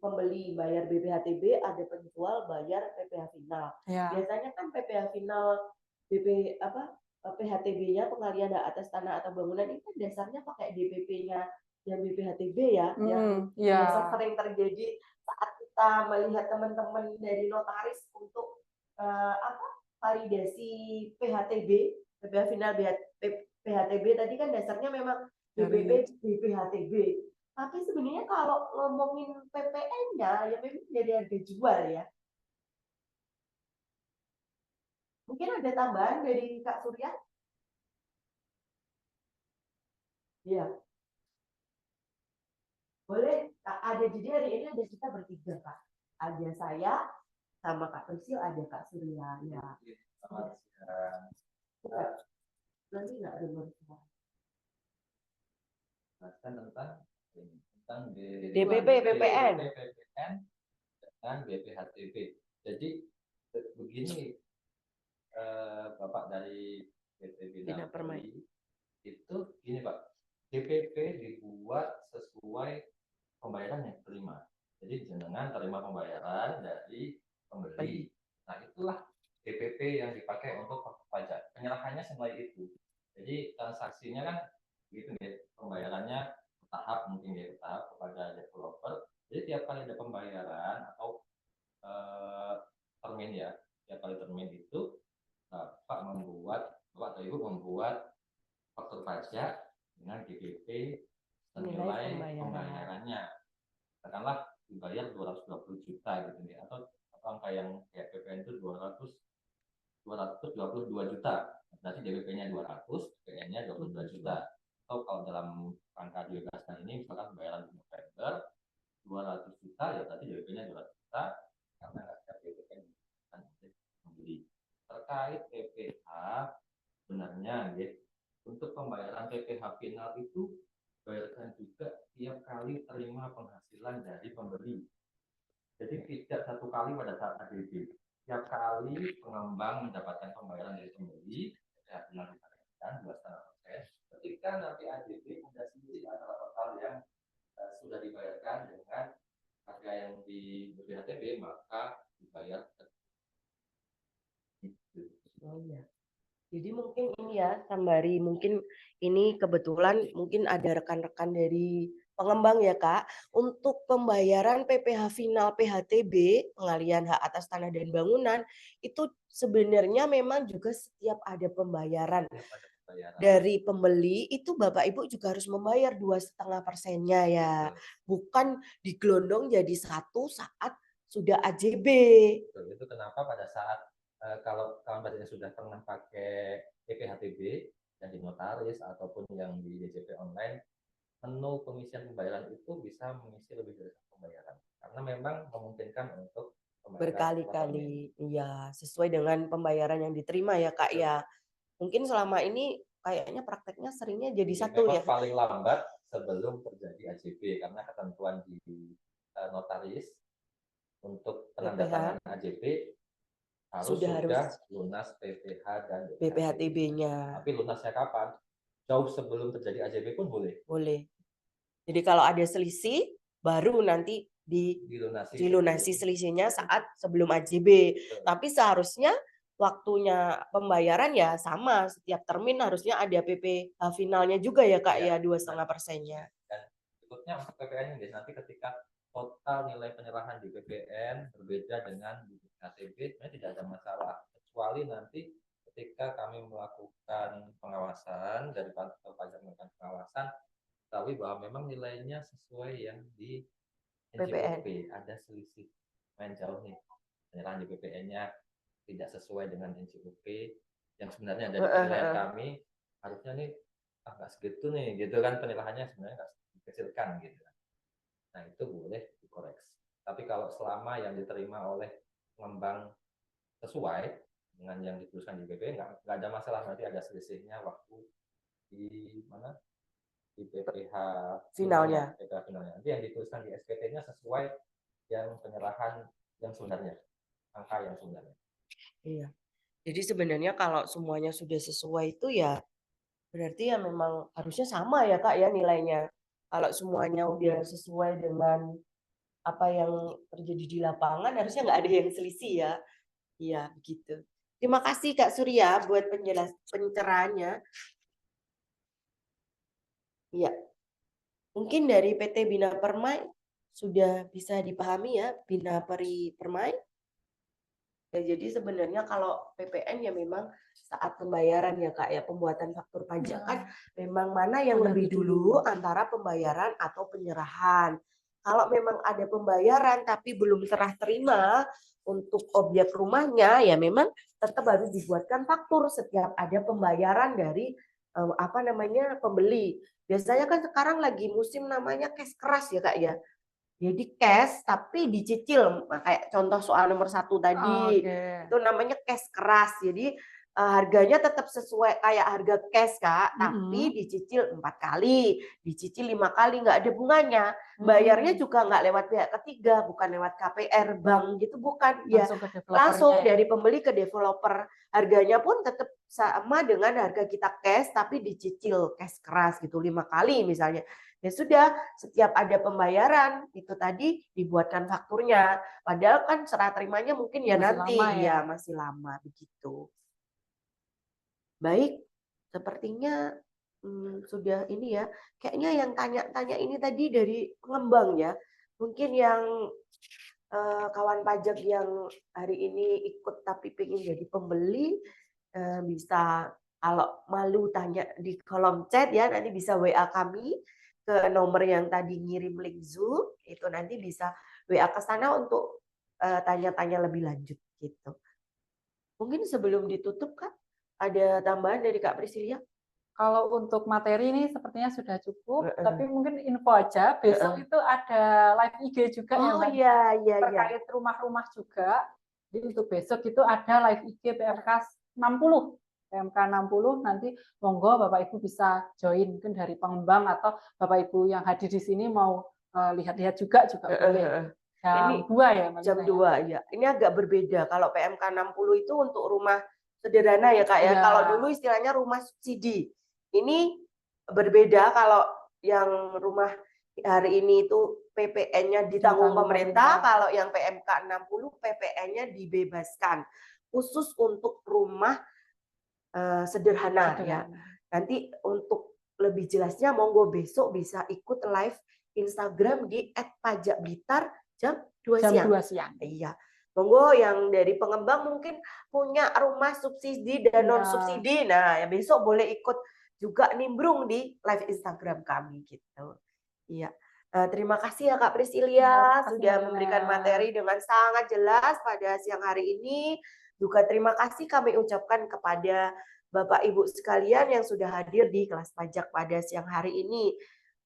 Speaker 1: pembeli bayar BPHTB, ada penjual bayar PPh final. Ya. Biasanya kan PPh final PHTB-nya pengalian hak atas tanah atau bangunan itu dasarnya pakai DPP-nya yang BPHTB ya, yang biasa sering terjadi saat kita melihat teman-teman dari notaris untuk validasi PHTB, PPh final PHTB tadi kan dasarnya memang DPP BPHTB. Tapi sebenarnya kalau ngomongin PPN-nya ya memang jadi harga jual ya. Mungkin ada tambahan dari Kak Surya? Iya. Boleh, ada jadi hari ini ada kita bertiga Kak. Ada saya sama Kak Priscil, ada Kak Surya ya. Nanti nggak ada berita.
Speaker 4: Tentang
Speaker 1: DPP PPN
Speaker 4: dan BPHTB. Jadi begini Bapak dari PT Bina Permai itu gini Pak, DPP dibuat sesuai pembayaran yang terima. Jadi jenengan terima pembayaran dari pembeli. Nah itulah DPP yang dipakai untuk pajak. Penyerahannya semuanya itu. Jadi transaksinya kan gitu ya, pembayarannya bertahap mungkin ya, bertahap kepada developer. Jadi tiap kali ada pembayaran atau termin ya, tiap kali termin itu Pak atau Ibu membuat faktur pajak dengan DPP senilai pembayarannya. Katakanlah dibayar 220 juta gitu ya, atau angka yang kayak PPN itu 222 juta. Berarti DPP-nya 200, PPN-nya 22 juta. Atau kalau dalam angka 12 tahun ini misalkan pembayaran di November 200 juta ya berarti DPP-nya 200 juta karena nggak ada DPP yang membeli. Terkait PPh sebenarnya gitu, untuk pembayaran PPh final itu bayarkan juga tiap kali terima penghasilan dari pembeli. Jadi tidak satu kali pada saat ADB. Tiap kali pengembang mendapatkan pembayaran dari pembeli, PPh final dibayarkan. pembayaran 2,5%. Ketika nanti AJB ada selisih antara total yang sudah dibayarkan dengan harga yang di BPHTB, maka dibayar.
Speaker 1: Oh iya. Jadi mungkin ini ya, Sambari, mungkin ini kebetulan mungkin ada rekan-rekan dari pengembang ya Kak, untuk pembayaran PPh final PHTB, pengalihan hak atas tanah dan bangunan, itu sebenarnya memang juga setiap ada pembayaran dari pembeli, itu Bapak Ibu juga harus membayar 2,5%-nya ya, bukan digelondong jadi satu saat sudah AJB.
Speaker 4: Betul. Itu kenapa pada saat kalau kawan baca sudah pernah pakai PPHTB yang di notaris ataupun yang di DJP online, menu pengisian pembayaran itu bisa mengisi lebih dari satu pembayaran karena memang memungkinkan untuk
Speaker 1: berkali-kali, iya, sesuai dengan pembayaran yang diterima ya Kak ya. Mungkin selama ini kayaknya prakteknya seringnya jadi satu ya.
Speaker 4: Paling lambat sebelum terjadi AJB karena ketentuan di notaris untuk penandatanganan AJB sudah lunas PPh dan
Speaker 1: BPHTB-nya.
Speaker 4: Tapi lunasnya kapan? Jauh sebelum terjadi AJB pun boleh.
Speaker 1: Boleh. Jadi kalau ada selisih baru nanti dilunasi selisihnya saat sebelum AJB. Tapi seharusnya waktunya pembayaran ya sama, setiap termin harusnya ada PPh finalnya juga ya Kak ya, 2,5%-nya.
Speaker 4: Dan berikutnya untuk PPN nanti ketika total nilai penyerahan di PPN berbeda dengan di KTB, sebenarnya tidak ada masalah, kecuali nanti ketika kami melakukan pengawasan dari kantor pajak melakukan pengawasan, tapi bahwa memang nilainya sesuai yang di NJOP, ada selisih main jauh nih, penyerahan di PPN-nya tidak sesuai dengan NJOP yang sebenarnya dari penilaian kami harusnya nih nggak segitu nih, gitu kan, penilaiannya sebenarnya nggak dikecilkan gitu. Nah itu boleh dikoreksi. Tapi kalau selama yang diterima oleh pengembang sesuai dengan yang dituliskan di BPN, nggak ada masalah, nanti ada selisihnya waktu di mana di PPh
Speaker 1: finalnya.
Speaker 4: Nanti yang dituliskan di SPT-nya sesuai yang penyerahan yang sebenarnya, angka yang sebenarnya.
Speaker 1: Iya. Jadi sebenarnya kalau semuanya sudah sesuai itu ya berarti ya memang harusnya sama ya Kak ya nilainya. Kalau semuanya udah sesuai dengan apa yang terjadi di lapangan, harusnya nggak ada yang selisih ya. Iya, begitu. Terima kasih Kak Surya buat pencerahannya. Iya. Mungkin dari PT Bina Permai sudah bisa dipahami ya, Bina Peri Permai. Ya, jadi sebenarnya kalau PPN ya memang saat pembayaran ya Kak ya, pembuatan faktur pajak kan memang mana yang lebih dulu antara pembayaran atau penyerahan. Kalau memang ada pembayaran tapi belum serah terima untuk objek rumahnya, ya memang tetap harus dibuatkan faktur setiap ada pembayaran dari pembeli. Biasanya kan sekarang lagi musim namanya cash keras ya Kak ya. Jadi cash tapi dicicil, kayak contoh soal nomor 1 tadi, itu namanya cash keras. Jadi harganya tetap sesuai kayak harga cash Kak, tapi dicicil 4 kali, dicicil 5 kali, nggak ada bunganya. Bayarnya juga nggak lewat pihak ketiga, bukan lewat KPR, bank gitu, bukan. Ya langsung dari pembeli ke developer. Harganya pun tetap sama dengan harga kita cash, tapi dicicil cash keras gitu 5 kali misalnya. Ya sudah, setiap ada pembayaran itu tadi dibuatkan fakturnya. Padahal kan serah terimanya mungkin ya masih nanti lama ya masih lama begitu. Baik, sepertinya sudah ini ya. Kayaknya yang tanya-tanya ini tadi dari pengembang ya. Mungkin yang kawan pajak yang hari ini ikut tapi pengen jadi pembeli bisa, kalau malu tanya di kolom chat ya, nanti bisa WA kami ke nomor yang tadi ngirim link Zoom, itu nanti bisa WA ke sana untuk tanya-tanya lebih lanjut gitu. Mungkin sebelum ditutup Kak, ada tambahan dari Kak Priscilia?
Speaker 3: Kalau untuk materi ini sepertinya sudah cukup, tapi mungkin info aja, besok itu ada live IG juga
Speaker 1: ya
Speaker 3: terkait rumah-rumah juga. Jadi untuk besok itu ada live IG PMK 60. PMK 60 nanti monggo Bapak Ibu bisa join, mungkin dari pengembang atau Bapak Ibu yang hadir di sini mau lihat-lihat juga boleh. Jam 2 ya.
Speaker 1: Jam 2 ya. Ini agak berbeda. Kalau PMK 60 itu untuk rumah sederhana ya Kak ya.
Speaker 3: Ya.
Speaker 1: Kalau dulu istilahnya rumah subsidi. Ini berbeda kalau yang rumah hari ini itu PPN-nya ditanggung
Speaker 3: Ditanggung
Speaker 1: pemerintah,
Speaker 3: pemerintah.
Speaker 1: kalau yang PMK 60 PPN-nya dibebaskan. Khusus untuk rumah sederhana ya. Nanti untuk lebih jelasnya monggo besok bisa ikut live Instagram di @pajakblitar jam 2
Speaker 3: Jam
Speaker 1: siang.
Speaker 3: 2 siang.
Speaker 1: Iya. Monggo yang dari pengembang mungkin punya rumah subsidi dan
Speaker 3: Iya.
Speaker 1: non subsidi. Nah, ya besok boleh ikut juga nimbrung di live Instagram kami gitu. Iya. Terima kasih ya Kak Priscilia
Speaker 3: Terima kasih,
Speaker 1: sudah
Speaker 3: Mbak
Speaker 1: memberikan
Speaker 3: Lina.
Speaker 1: materi dengan sangat jelas pada siang hari ini. Juga terima kasih kami ucapkan kepada Bapak Ibu sekalian yang sudah hadir di kelas pajak pada siang hari ini.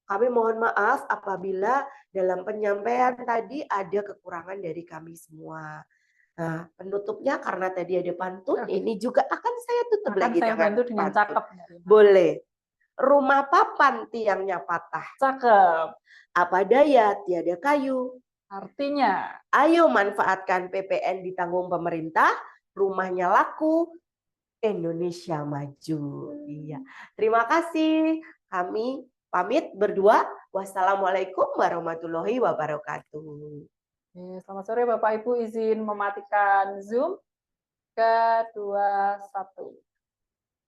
Speaker 1: Kami mohon maaf apabila dalam penyampaian tadi ada kekurangan dari kami semua. Nah, penutupnya karena tadi ada pantun, ini juga akan saya tutup
Speaker 3: Akan
Speaker 1: lagi
Speaker 3: saya
Speaker 1: dengan
Speaker 3: bantu dengan
Speaker 1: pantun.
Speaker 3: cakep, Mbak Lina.
Speaker 1: Boleh. Rumah papan tiangnya patah.
Speaker 3: Cakep.
Speaker 1: Apa daya tiada kayu.
Speaker 3: Artinya,
Speaker 1: Ayo manfaatkan PPN ditanggung pemerintah, rumahnya laku, Indonesia maju. Iya. Terima kasih. Kami pamit berdua. Wassalamualaikum warahmatullahi wabarakatuh.
Speaker 3: selamat sore Bapak Ibu, izin mematikan Zoom. 3, 2, 1.